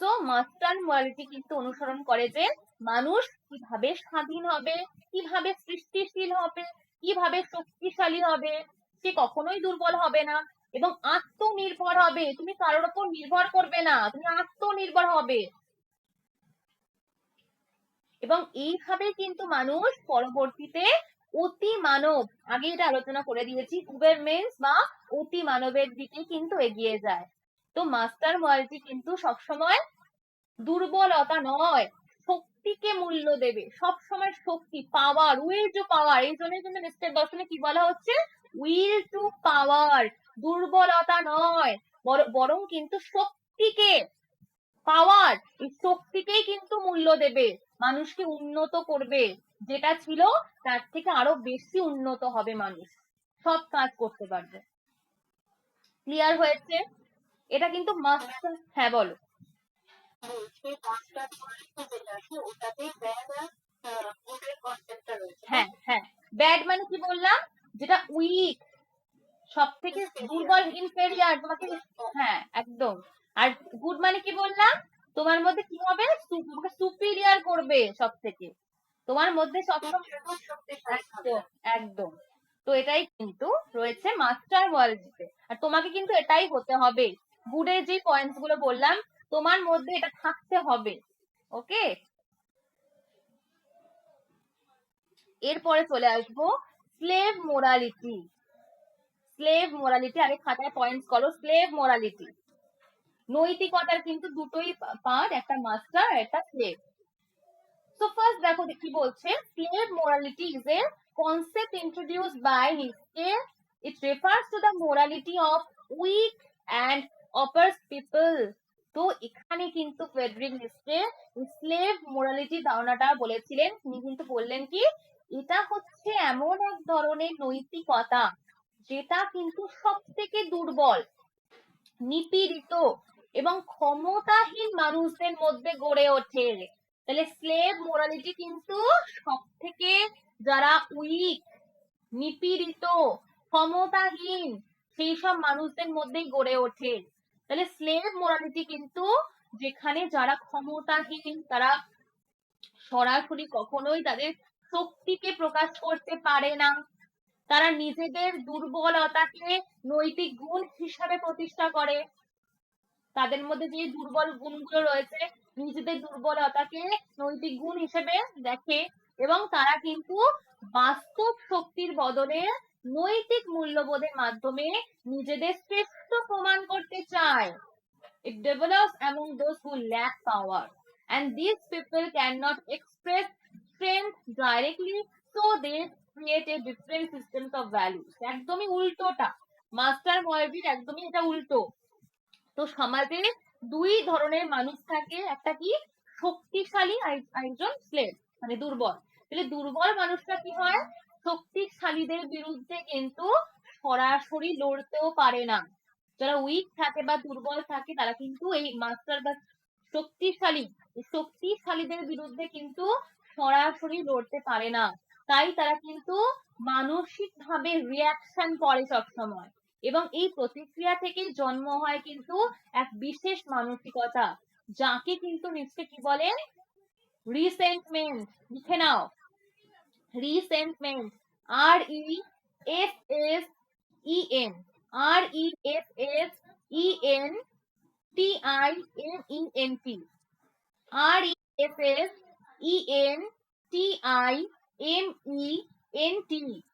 Speaker 1: তো মাস্টার মোরালিটি কিন্তু অনুসরণ করে যে মানুষ কিভাবে স্বাধীন হবে, কিভাবে সৃষ্টিশীল হবে, কিভাবে শক্তিশালী হবে, সে কখনোই দুর্বল হবে না, এবং আত্মনির্ভর হবে, তুমি কারোর উপর নির্ভর করবে না, তুমি আত্মনির্ভর হবে। এবং এইভাবে কিন্তু মানুষ পরবর্তীতে অতি মানব, আগে এটা আলোচনা করে দিয়েছি, উবেরমেন্স বা অতি মানবের দিকে কিন্তু এগিয়ে যায়। তো মাস্টার মোরালিটি কিন্তু সবসময় দুর্বলতা নয়, শক্তিকে মূল্য দেবে, সবসময় শক্তি, পাওয়ার, উইল টু পাওয়ার, এই জন্য কিন্তু নিশ্চয় দর্শনে কি বলা হচ্ছে, উইল টু পাওয়ার, দুর্বলতা নয়, বরং কিন্তু শক্তিকে, পাওয়ার, এই শক্তিকেই কিন্তু মূল্য দেবে, মানুষকে উন্নত করবে, যেটা ছিল তার থেকে আরো বেশি উন্নত হবে মানুষ, সব কাজ করতে পারবে। ক্লিয়ার হয়েছে? এটা কিন্তু মাস্ট। হ্যাঁ বলো। হ্যাঁ হ্যাঁ, ব্যাড মানে কি বললাম, যেটা উইক, সব থেকে দুর্বল, ইনফেরিয়ার, তোমাকে, হ্যাঁ একদম। আর গুড মানে কি বললাম, তোমার মধ্যে কি হবে, তোমাকে সুপিরিয়ার করবে সব থেকে, তোমার মধ্যে সবসময়, একদম একদম। তো এটাই কিন্তু রয়েছে মাস্টার মোরালিটিতে, আর তোমাকে কিন্তু এটাই হতে হবে, গুডের যে পয়েন্টস গুলো বললাম, তোমার মধ্যে এটা থাকতে হবে, ওকে। এরপরে চলে আসবো স্লেভ মোরালিটি। স্লেভ মোরালিটি, আগে খাতায় পয়েন্টস করো, স্লেভ মোরালিটি, নৈতিকতার কিন্তু দুটোই পার্ট, একটা মাস্টার একটা স্লেভ। সো ফার্স্ট দেখো কি বলছে, slave morality is a concept introduced by Nietzsche. It refers to the morality of weak and oppressed people. তো এখানে কিন্তু ফ্রেডরিক নিটসে স্লেভ মোরালিটি ধারণাটা বলেছিলেন, তিনি কিন্তু বললেন কি, এটা হচ্ছে এমন এক ধরনের নৈতিকতা যেটা কিন্তু সব থেকে দুর্বল, নিপীড়িত এবং ক্ষমতাহীন মানুষদের মধ্যে গড়ে ওঠে। তাহলে স্লেভ মোরালিটি কিন্তু সব থেকে যারা উইক, নিপীড়িত, ক্ষমতাহীন সেই সব মানুষদের মধ্যেই গড়ে ওঠে। তাহলে স্লেভ মোরালিটি কিন্তু যেখানে যারা ক্ষমতাহীন, তারা সরাসরি কখনোই তাদের শক্তিকে প্রকাশ করতে পারে না, তারা নিজেদের দুর্বলতাকে নৈতিক গুণ হিসাবে প্রতিষ্ঠা করে, তাদের মধ্যে যে দুর্বল গুণগুলো রয়েছে নিজেদের দুর্বলতাকে নৈতিক গুণ হিসেবে দেখে, এবং তারা কিন্তু বাস্তব শক্তির বদলে নৈতিক মূল্যবোধের মাধ্যমে নিজেদের শ্রেষ্ঠ প্রমাণ করতে চায়। It develops among those who lack power, and these people cannot express strength directly, so they create a different systems of values. একদমই উল্টোটা, মাস্টার ময়ার্ভির একদমই এটা উল্টো। তো সমাজে দুই ধরনের মানুষ থাকে, একটা কি শক্তিশালী আর একজন স্লেভ, মানে দুর্বল। তাহলে দুর্বল মানুষটা কি হয়, শক্তিশালীদের বিরুদ্ধে কিন্তু সরাসরি লড়তেও পারে না। যারা উইক থাকে বা দুর্বল থাকে তারা কিন্তু এই মাস্টার বা শক্তিশালীদের বিরুদ্ধে কিন্তু সরাসরি লড়তে পারে না, তাই তারা কিন্তু মানসিক ভাবে রিয়াকশন করে সবসময়, এবং এই প্রতিক্রিয়া থেকে জন্ম হয় কিন্তু এক বিশেষ মানসিকতা, যাকে কিন্তু নিশ্চয় কি বলে, রিসেন্টমেন্ট। লিখে নাও, রিসেন্টমেন্ট, RESSEN, RESSENTIMENT, RESSENTIMENT,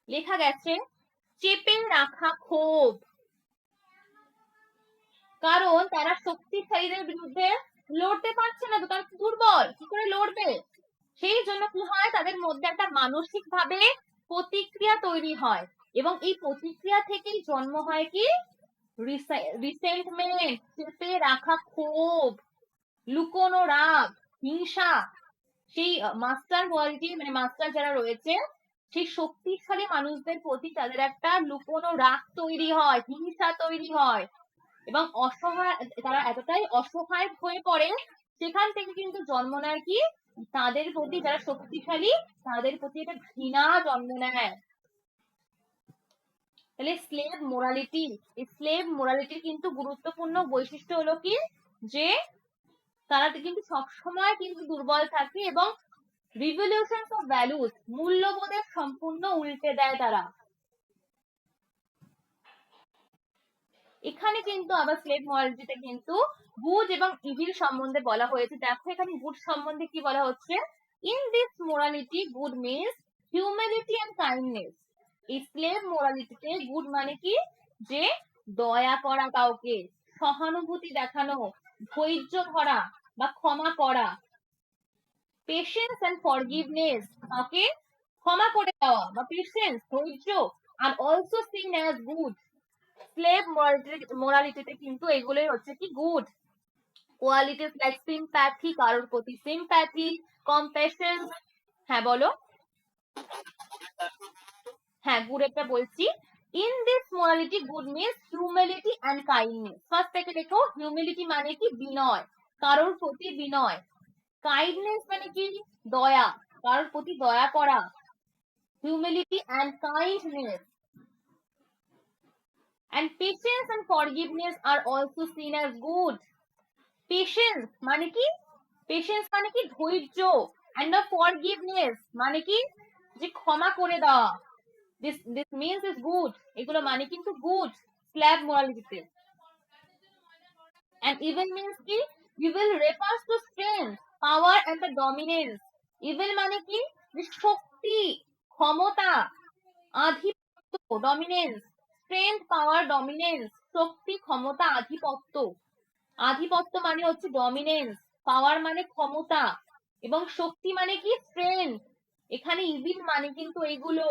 Speaker 1: লেখা গেছে চেপে রাখা ক্ষোভ। কারণ তারা শক্তিশালীদের বিরুদ্ধে লড়তে পারছে না, তো তারা দুর্বল, কি করে লড়বে? সেই জন্য কি হয়, তাদের মধ্যে একটা মানসিক ভাবে প্রতিক্রিয়া তৈরি হয়, এবং এই প্রতিক্রিয়া থেকেই জন্ম হয় কি রিসেন্টমেন্ট, চেপে রাখা ক্ষোভ, লুকোনো রাগ, হিংসা। সেই মাস্টার কোয়ালিটি, মানে মাস্টার যারা রয়েছে সেই শক্তিশালী মানুষদের প্রতি তাদের একটা লুকোনো রাগ তৈরি হয়, হিংসা তৈরি হয়, এবং অসহায়, তারা এতটাই অসহায় হয়ে পড়ে, সেখান থেকে কিন্তু জন্ম নেয় কি তাদের প্রতি, যারা শক্তিশালী তাদের প্রতি একটা ঘৃণা জন্ম নেয়। তাহলে স্লেভ মোরালিটির কিন্তু গুরুত্বপূর্ণ বৈশিষ্ট্য হলো কি, যে তারা কিন্তু সবসময় কিন্তু দুর্বল থাকে, এবং রিভলিউশন অফ ভ্যালুস, মূল্যবোধের সম্পূর্ণ উল্টে দেয় তারা। এখানে কিন্তু আবার স্লেভ মোরালিটিতে কিন্তু গুড এবং ইভিল সম্বন্ধে বলা হয়েছে। দেখো এখানে গুড সম্বন্ধে কি বলা হচ্ছে, in this morality good means humanity and kindness. এই স্লেভ মোরালিটিতে গুড মানে কি, যে দয়া করা কাউকে, সহানুভূতি দেখানো, ধৈর্য ধরা বা ক্ষমা করা, পেশেন্স এন্ড ফরগিভনেস, কাউকে ক্ষমা করে দেওয়া বা পেশেন্স, ধৈর্য, আর also seen as good. Slave মোরালিটিতে কিন্তু এগুলোই হচ্ছে কি গুড কোয়ালিটিস, লাইক সিম্প্যাথি, কারোর প্রতি সিম্প্যাথি, কম্প্যাশন। হ্যাঁ বলো। হ্যাঁ, গুড একটা বলছি, in this morality good means humility and kindness. First থেকে দেখো, হিউমিলিটি মানে কি বিনয়, কারোর প্রতি বিনয়, কাইন্ডনেস মানে কি দয়া, কারোর প্রতি দয়া করা, humility and kindness, and patience and forgiveness are also seen as good. Patience মানে কি, পেশেন্স মানে কি ধৈর্য, and the forgiveness মানে কি, যে ক্ষমা করে দেওয়া, this means is good, এগুলো মানে কিন্তু গুড স্ল্যাব মোরালিটিতে। and evil means কি, evil refers to strength, power and the dominance. evil মানে কি, যে শক্তি, ক্ষমতা, আধিপত্য, ডমিনেন্স, স্ট্রেংথ, পাওয়ার, ডমিনেন্স, শক্তি, ক্ষমতা, আধিপত্য। আধিপত্য মানে হচ্ছে ডমিনেন্স, পাওয়ার মানে ক্ষমতা, এবং শক্তি মানে কি স্ট্রেংথ। এখানে ইভিল মানে কিন্তু এগুলো,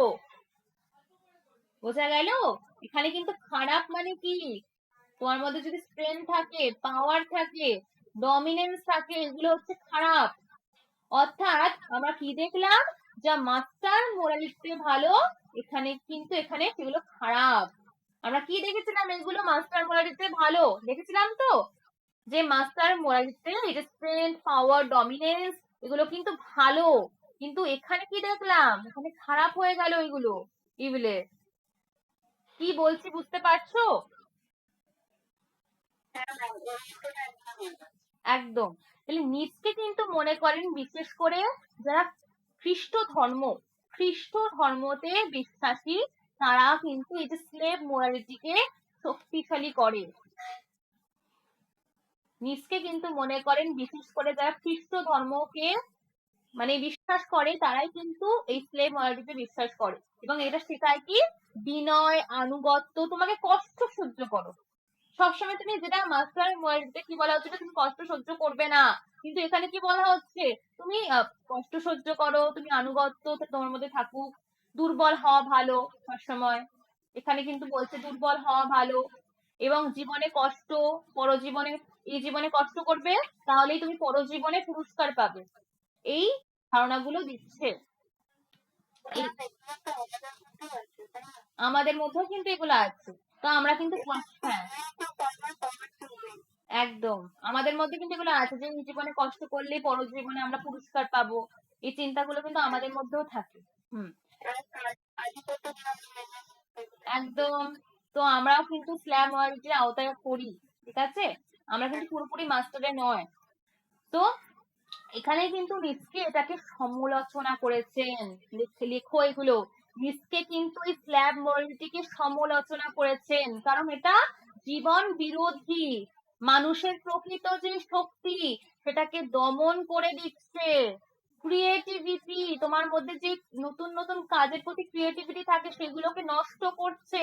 Speaker 1: বোঝা গেল? এখানে কিন্তু খারাপ মানে কি, তোমার মধ্যে যদি স্ট্রেংথ থাকে, পাওয়ার থাকে, ডমিনেন্স থাকে, এগুলো হচ্ছে খারাপ। অর্থাৎ আমরা কি দেখলাম, যা মাস্টার মোরালিটিতে ভালো, এখানে সেগুলো খারাপ। আমরা কি দেখেছিলাম? এগুলো মাস্টার মোরালিটিতে ভালো দেখেছিলাম তো, যে মাস্টার মোরালিটিতে স্ট্রেংথ, পাওয়ার, ডমিনেন্স, এগুলো কিন্তু ভালো। কিন্তু এখানে কি দেখলাম? এখানে খারাপ হয়ে গেল এগুলো, ইভিলের। কি বলছি বুঝতে পারছো? একদম। তাহলে নিচকে কিন্তু মনে করেন বিশেষ করে যারা খ্রিস্ট ধর্মতে বিশ্বাসী, তারা কিন্তু এই যে স্লেভ মোরালিটিকে শক্তিশালী করে। নিচকে কিন্তু মনে করেন বিশেষ করে যারা খ্রিস্ট ধর্মকে মানে বিশ্বাস করে, তারাই কিন্তু এই স্লেভ মোরালিটিতে বিশ্বাস করে। এবং এটা শেখায় কি? বিনয়, আনুগত্য, তোমাকে কষ্ট সহ্য করো। সবসময় তুমি যেটা মাস্টার মোরালিটিতে কি বলা হচ্ছে, তুমি কষ্ট সহ্য করবে না, কিন্তু এখানে কি বলা হচ্ছে? তুমি কষ্ট সহ্য করো, তুমি আনুগত্য তোমার মধ্যে থাকুক, দুর্বল হওয়া ভালো সবসময়। এখানে কিন্তু বলছে দুর্বল হওয়া ভালো, এবং জীবনে কষ্ট, পরজীবনে, এই জীবনে কষ্ট করবে, তাহলেই তুমি পরজীবনে পুরস্কার পাবে। এই ধারণাগুলো দিচ্ছে। আমাদের মধ্যেও কিন্তু এগুলো আছে। তো আমরা কিন্তু হ্যাঁ, একদম। আমাদের মধ্যে কিন্তু এগুলো আছে যে এই জীবনে কষ্ট করলেই পরজীবনে আমরা পুরস্কার পাবো। এই চিন্তাগুলো কিন্তু আমাদের মধ্যেও থাকে। হুম, একদম। তো আমরাও কিন্তু স্ল্যাম ওয়ার্ল্ডের আওতায় পড়ি, ঠিক আছে? আমরা কিন্তু পুরোপুরি মাস্টারে নয়। তো এখানে কিন্তু রিস্কে এটাকে সমালোচনা করেছেন। লেখো এগুলো। রিস্কে কিন্তু এই স্ল্যাব মরালিটিকে সমালোচনা করেছেন, কারণ এটা জীবন বিরোধী। মানুষের প্রকৃত যে শক্তি, সেটাকে দমন করে দিচ্ছে। ক্রিয়েটিভিটি, তোমার মধ্যে যে নতুন নতুন কাজের প্রতি ক্রিয়েটিভিটি থাকে, সেগুলোকে নষ্ট করছে।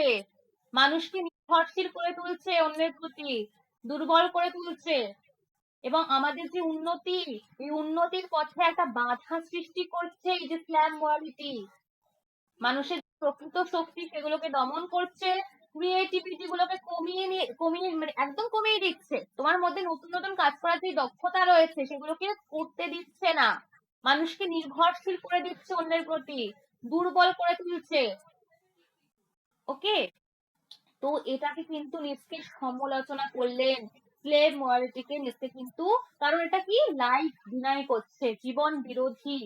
Speaker 1: মানুষকে নির্ভরশীল করে তুলছে অন্যের প্রতি, দুর্বল করে তুলছে। এবং আমাদের যে উন্নতি, এই উন্নতির পথে একটা বাধা সৃষ্টি করছে এই যে স্ল্যাম মোরালিটি। মানুষের প্রকৃত শক্তি সেগুলোকে দমন করছে, ক্রিয়েটিভিটি গুলোকে কমিয়ে মানে একদম কমিয়ে দিচ্ছে। তোমার মধ্যে নতুন নতুন কাজ করার যে দক্ষতা রয়েছে, সেগুলোকে করতে দিচ্ছে না। মানুষকে নির্ভরশীল করে দিচ্ছে অন্যের প্রতি, দুর্বল করে তুলছে। ওকে। তো এটাকে কিন্তু নিচকে সমালোচনা করলেন, স্লেভ মোরালিটিকে নিচকে কিন্তু, কারণ এটা কি? লাইফ ডিনাই করছে, জীবন বিরোধী।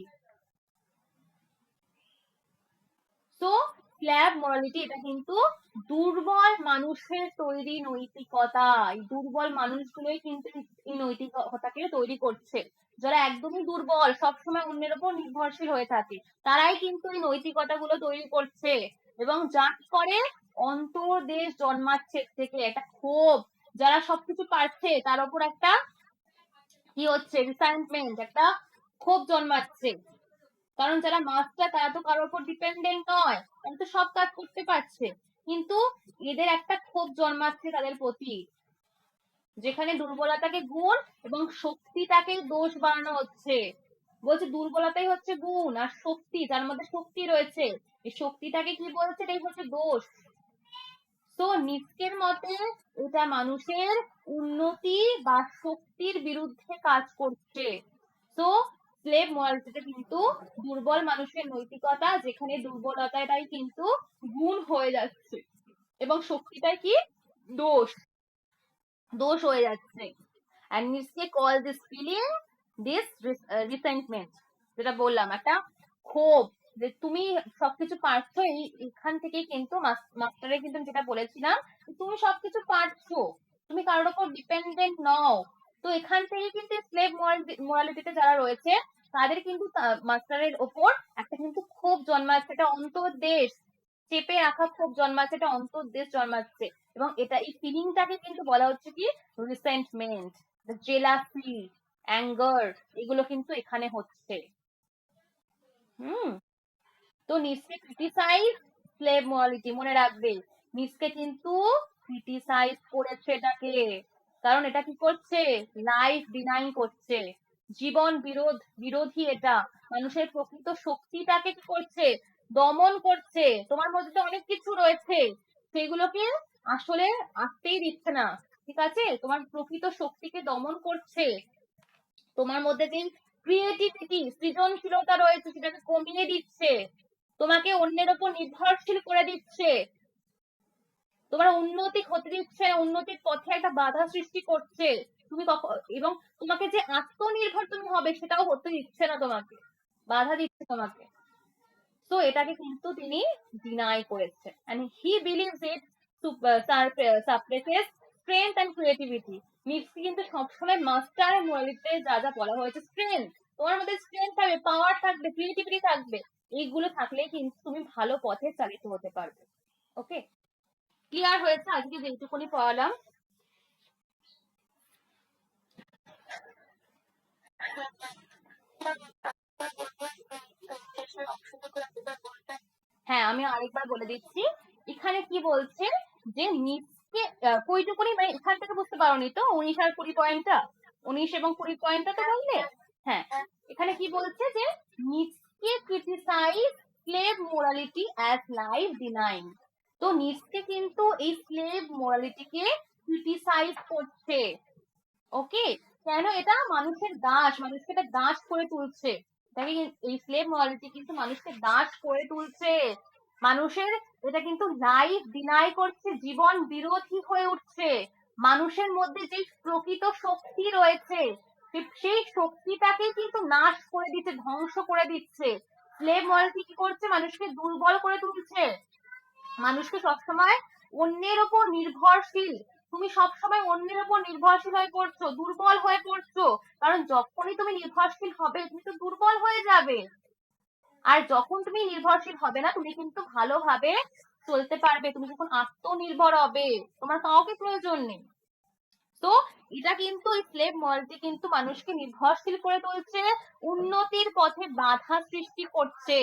Speaker 1: তো স্ল্যাব মোরালিটি এটা কিন্তু দুর্বল মানুষের তৈরি নৈতিকতা। এই দুর্বল মানুষগুলোই কিন্তু এই নৈতিকতাকে তৈরি করছে। যারা একদমই দুর্বল, সবসময় অন্যের উপর নির্ভরশীল হয়ে থাকে, তারাই কিন্তু এই নৈতিকতা গুলো তৈরি করছে। এবং যা করে, অন্তর্দেশ জন্মাচ্ছে থেকে একটা ক্ষোভ, যারা সবকিছু পারছে তার উপর একটা কি হচ্ছে, রিসাইনমেন্ট, একটা ক্ষোভ জন্মাচ্ছে। কারণ যারা মাস্টার, তারা তো কারোর উপর ডিপেন্ডেন্ট নয়, তারা তো সব কাজ করতে পারছে। কিন্তু এদের একটা ক্ষোভ জন্মাচ্ছে তাদের প্রতি, যেখানে দুর্বলতাকে গুণ এবং শক্তিটাকে দোষ বানানো হচ্ছে। বলছে দুর্বলতাই হচ্ছে গুণ, আর শক্তি, যার মধ্যে শক্তি রয়েছে, এই শক্তিটাকে কি বলছে? এটাই হচ্ছে দোষ। তো নিচকের মতে এটা মানুষের উন্নতি বা শক্তির বিরুদ্ধে কাজ করছে। তো স্লেভ মোরালিটিতে কিন্তু দুর্বল মানুষের নৈতিকতা, যেখানে দুর্বলতাটাই কিন্তু গুণ হয়ে যাচ্ছে, এবং শক্তিটাই কি? দোষ, দোষ হয়ে যাচ্ছে। and Nietzsche call this feeling, this resentment, যেটা বললাম একটা ক্ষোভ, যে তুমি সবকিছু পারছো, এখান থেকেই কিন্তু মাস্টারে কিন্তু যেটা বলেছিলাম, তুমি সবকিছু পারছো, তুমি কারোর উপর ডিপেন্ডেন্ট নও। তো এখান থেকে কিন্তু স্লেভ মোরালিটিতে যারা রয়েছে, তাদের কিন্তু মাস্টারের ওপর একটা কিন্তু ক্ষোভ জন্মাচ্ছে, একটা অন্তর্দেশ, চেপে রাখা ক্ষোভ জন্মাচ্ছে, একটা অন্তর্দেশ জন্মাচ্ছে। এবং এটা, এই ফিলিংটাকে কিন্তু বলা হচ্ছে কি? রিসেন্টমেন্ট, জেলাসি, অ্যাঙ্গার, এগুলো কিন্তু এখানে হচ্ছে। হুম। তো নিচকে ক্রিটিসাইজ স্লেভ মোরালিটি, মনে রাখবে, নিচকে কিন্তু ক্রিটিসাইজ করেছে এটাকে, কারণ এটা কি করছে? লাইফ ডিনাই করছে, জীবন বিরোধী এটা। মানুষের প্রকৃত শক্তিটাকে কি করছে? দমন করছে। তোমার মধ্যে তো অনেক কিছু রয়েছে, সেগুলোকে আসলে আসতেই দিচ্ছে না, ঠিক আছে? তোমার প্রকৃত শক্তিকে দমন করছে। তোমার মধ্যে যে ক্রিয়েটিভিটি, সৃজনশীলতা রয়েছে সেটাকে কমিয়ে দিচ্ছে, তোমাকে অন্যের ওপর নির্ভরশীল করে দিচ্ছে, তোমার উন্নতি হতে দিচ্ছে না, উন্নতির পথে একটা বাধা সৃষ্টি করছে। তুমি এবং তোমাকে যে আত্মনির্ভর তুমি হবে সেটাও হতে দিচ্ছে না, তোমাকে বাধা দিচ্ছে তোমাকে। তো এটাকে কিন্তু তিনি ডিনাই করেছে, and he believes it suppresses strength and creativity. নিফসি কিন্তু সবসময় মাস্টার মোরালিতে যা যা বলা হয়েছে, স্ট্রেংথ, তোমার মধ্যে স্ট্রেংথ থাকবে, পাওয়ার থাকবে, ক্রিয়েটিভিটি থাকবে, এইগুলো থাকলেই কিন্তু তুমি ভালো পথে চালিত হতে পারবে। ওকে, ক্লিয়ার হয়েছে আজকে যেটুকুনি পড়ালাম? হ্যাঁ, আমি আরেকবার বলে দিচ্ছি, এখানে কি বলছে যে নিচকে কইটুকুনি, মানে এখান থেকে বুঝতে পারোনি তো 19 আর 20 পয়েন্টটা, 19 এবং 20 পয়েন্টটা তো বললে? হ্যাঁ, এখানে কি বলছে যে Nietzsche criticise slave morality as life denying. তো নিচকে কিন্তু এই স্লেভ মোরালিটিকে ক্রিটিসাইজ করছে। ওকে, কেন? এটা মানুষের দাস, মানুষকে এটা দাস করে তুলছে। এই স্লেভ মোরালিটি কিন্তু মানুষকে দাস করে তুলছে, মানুষের এটা কিন্তু লাইফ ডিনাই করছে, জীবন বিরোধী হয়ে উঠছে, মানুষের মধ্যে যে প্রকৃত শক্তি রয়েছে সেই শক্তিটাকে কিন্তু নাশ করে দিচ্ছে, ধ্বংস করে দিচ্ছে। স্লেভ মোরালিটি কি করছে? মানুষকে দুর্বল করে তুলছে, মানুষকে সবসময় অন্যের ওপর নির্ভরশীল, তুমি সবসময় অন্যের ওপর নির্ভরশীল হয়ে পড়ছো, দুর্বল হয়ে পড়ছো, কারণ যখনই তুমি নির্ভরশীল হবে তুমি তো দুর্বল হয়ে যাবে, আর যখন তুমি নির্ভরশীল হবে না তুমি কিন্তু ভালোভাবে চলতে পারবে, তুমি যখন আত্মনির্ভর হবে তোমার কাউকে প্রয়োজন নেই। তো এটা কিন্তু স্লেভ মরালিটি কিন্তু মানুষকে নির্ভরশীল করে তুলছে, উন্নতির পথে বাধা সৃষ্টি করছে।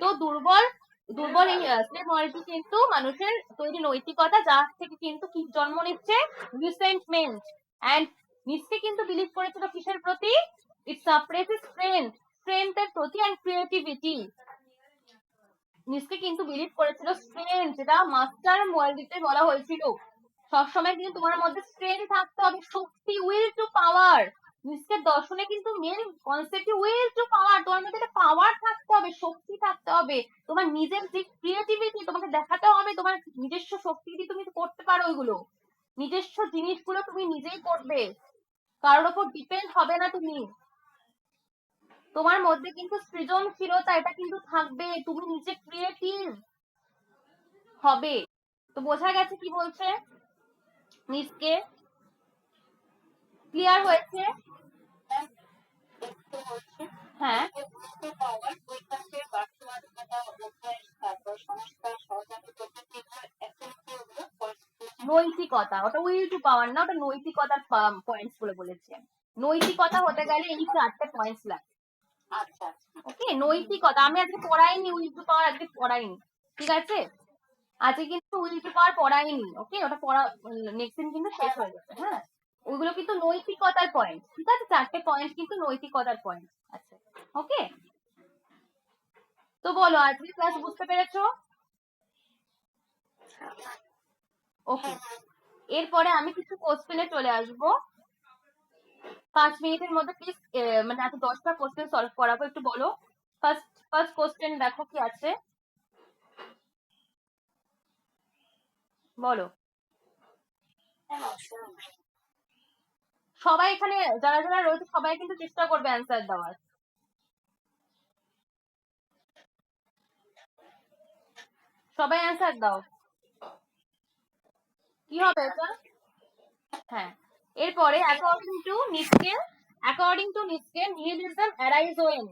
Speaker 1: তো দুর্বল দুর্বল এই স্লেভ মরালিটি কিন্তু মানুষের তৈরি নৈতিকতা, যার থেকে কিন্তু কি জন্ম নিচ্ছে? রিসেন্টমেন্ট। এন্ড নিচকে কিন্তু বিলিভ করেছিল কিসের প্রতি? ইট সাপ্রেসেস স্ট্রেংথ, স্ট্রেংথের প্রতি, এন্ড ক্রিয়েটিভিটি। নিচকে কিন্তু বিলিভ করেছিল স্ট্রেংথ, যেটা মাস্টার মোরালিটিতে বলা হয়েছিল, সবসময় কিন্তু তোমার মধ্যে স্ট্রেংথ থাকতে হবে, শক্তি, উইল টু পাওয়ার। নিচকের দর্শনে কিন্তু মেন কনসেপ্ট উইল টু পাওয়ার, তোমার মধ্যে একটা পাওয়ার থাকতে হবে, শক্তি থাকতে হবে, তোমার নিজের যে ক্রিয়েটিভিটি তোমাকে দেখাতে হবে, তোমার নিজস্ব শক্তি দিয়ে তুমি করতে পারো, ওইগুলো নিজস্ব জিনিসগুলো তুমি নিজেই করবে, কারোর উপর ডিপেন্ড হবে না তুমি। তোমার মধ্যে কিন্তু সৃজনশীলতা এটা কিন্তু থাকবে, তুমি নিজে ক্রিয়েটিভ হবে। তো বোঝা গেছে কি বলছে নিচকে? ক্লিয়ার হয়েছে? হ্যাঁ, নৈতিকতা, ওটা উইল টু পাওয়ার না, ওটা নৈতিকতার পয়েন্টস গুলো বলেছি। নৈতিকতা হতে গেলে এই 4টে পয়েন্টস লাগে। ওকে, নৈতিকতা আমি আজকে পড়াইনি, উইল টু পাওয়ার আজকে পড়াইনি, ঠিক আছে? আজকে কিন্তু উইল টু পাওয়ার পড়াইনি। ওকে, ওটা পড়া নেক্সট দিন কিন্তু শেষ হয়ে যাবে। হ্যাঁ, ওইগুলো কিন্তু নৈতিকতার পয়েন্ট, ঠিক আছে? 4টে পয়েন্ট কিন্তু নৈতিকতার পয়েন্ট। আচ্ছা, ওকে, তো বলো আজকে ক্লাস বুঝতে পেরেছো? ওকে, এরপরে আমি কিছু কোশ্চেনে চলে আসবো, 5 মিনিটের মধ্যে প্লিজ, মানে আজকে 10টা কোশ্চেন সলভ করাবো, একটু বলো। ফার্স্ট ফার্স্ট কোশ্চেন দেখো কি আছে, বলো। সবাই এখানে যারা যারা রয়েছে সবাই কিন্তু চেষ্টা করবে অ্যান্সার দেওয়ার। সবাই অ্যান্সার দাও, কি হবে এটা? হ্যাঁ, এরপরে according to Nietzsche nihilism arise when.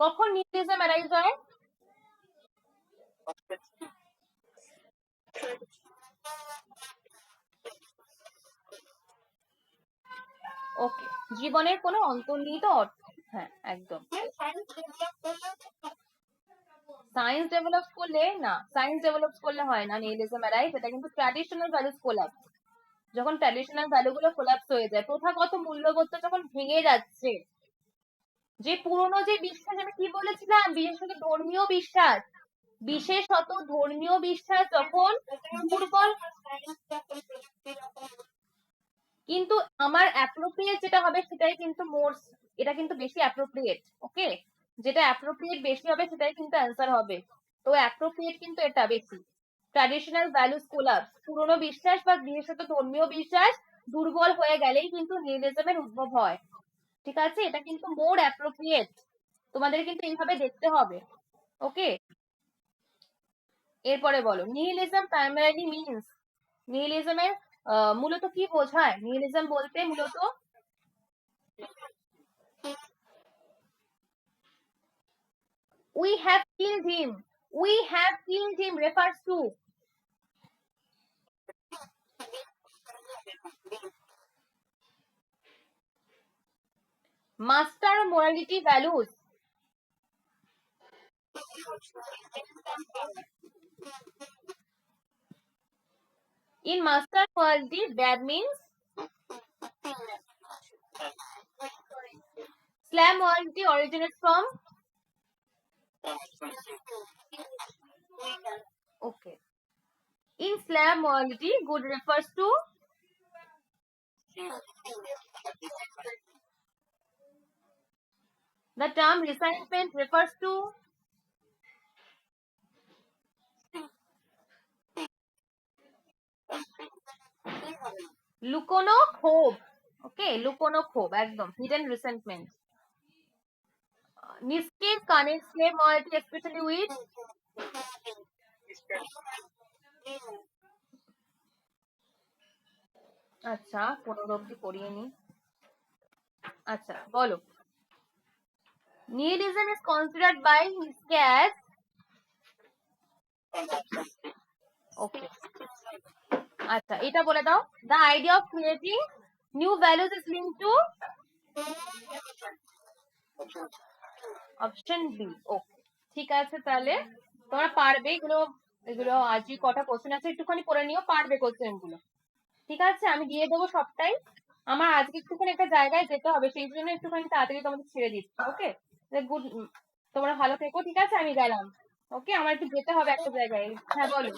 Speaker 1: কখন নিহিলিজম অ্যারাইজ হয়? ওকে, জীবনের কোনো অন্তর্নিহিত অর্থ, হ্যাঁ একদম। সায়েন্স ডেভেলপ করলে না, সায়েন্স ডেভেলপ করলে হয় না নিহিলিজম অ্যারাইজ, এটা কিন্তু ট্র্যাডিশনাল ভ্যালুস কোলাপস, যখন ট্র্যাডিশনাল ভ্যালু গুলো কোলাপস হয়ে যায়, প্রথাগত মূল্যবোধ যখন ভেঙে যাচ্ছে, যে পুরোনো যে বিশ্বাস, আমি কি বলেছিলাম, বিশেষত ধর্মীয় বিশ্বাস, বিশেষত ধর্মীয় বিশ্বাস যখন দুর্বল, কিন্তু আমার অ্যাপ্রোপ্রিয়েট যেটা হবে সেটাই কিন্তু মোর এটা কিন্তু বেশি অ্যাপ্রোপ্রিয়েট। ওকে, যেটা অ্যাপ্রোপ্রিয়েট বেশি হবে সেটাই কিন্তু অ্যান্সার হবে। তো অ্যাপ্রোপ্রিয়েট কিন্তু এটা বেশি। ট্র্যাডিশনাল ভ্যালুস কোলাপস, পুরনো বিশ্বাস বা বিশেষত ধর্মীয় বিশ্বাস দুর্বল হয়ে গেলেই কিন্তু নিহিলিজমের উদ্ভব হয়। ঠিক আছে, এটা কিন্তু মোর অ্যাপ্রোপ্রিয়েট, তোমাদের কিন্তু এইভাবে দেখতে হবে। ওকে, এরপরে বলো, নিহিলিজম প্রাইমারিলি মিনস, নিহিলিজমের মূলত কি বোঝায়? নিহিলিজম বলতে মূলত we have killed him, we have killed him refers to master morality values. In master morality, that means Islam morality originates from, okay. In Islam morality, good refers to, the term resentment refers to, লুকোনো ক্ষোভ। ওকে, লুকোনো ক্ষোভ একদম, hidden resentment. Nietzsche connects slave morality especially with, আচ্ছা 15 অব্দি পড়িয়ে নি। আচ্ছা বলো, nihilism is considered by Nietzsche as, okay, আচ্ছা এটা বলে দাও, the idea of creating new values is linked to, option B. Okay, ঠিক আছে, তাহলে তোমরা পারবে এগুলো, এগুলো আজই কটা কোশ্চেন আছে একটুখানি করে নিও, পারবে কোশ্চেন গুলো। ঠিক আছে, আমি দিয়ে দেবো সবটাই। আমার আজকে একটুখানি একটা জায়গায় যেতে হবে, সেই জন্য একটুখানি তাড়াতাড়ি তোমাদের ছেড়ে দিচ্ছি। ওকে, গুড, তোমরা ভালো থেকো। ঠিক আছে, আমি গেলাম। ওকে, আমার একটু যেতে হবে একটা জায়গায়। হ্যাঁ বলো।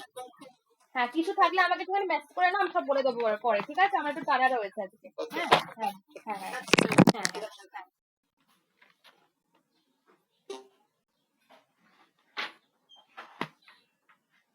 Speaker 1: হ্যাঁ, কিছু থাকলে আমাকে একটুখানি মেসেজ করে নাও, আমি সব বলে দেবো পরে। ঠিক আছে, আমার একটু তাড়া রয়েছে আজকে। হ্যাঁ হ্যাঁ হ্যাঁ হ্যাঁ।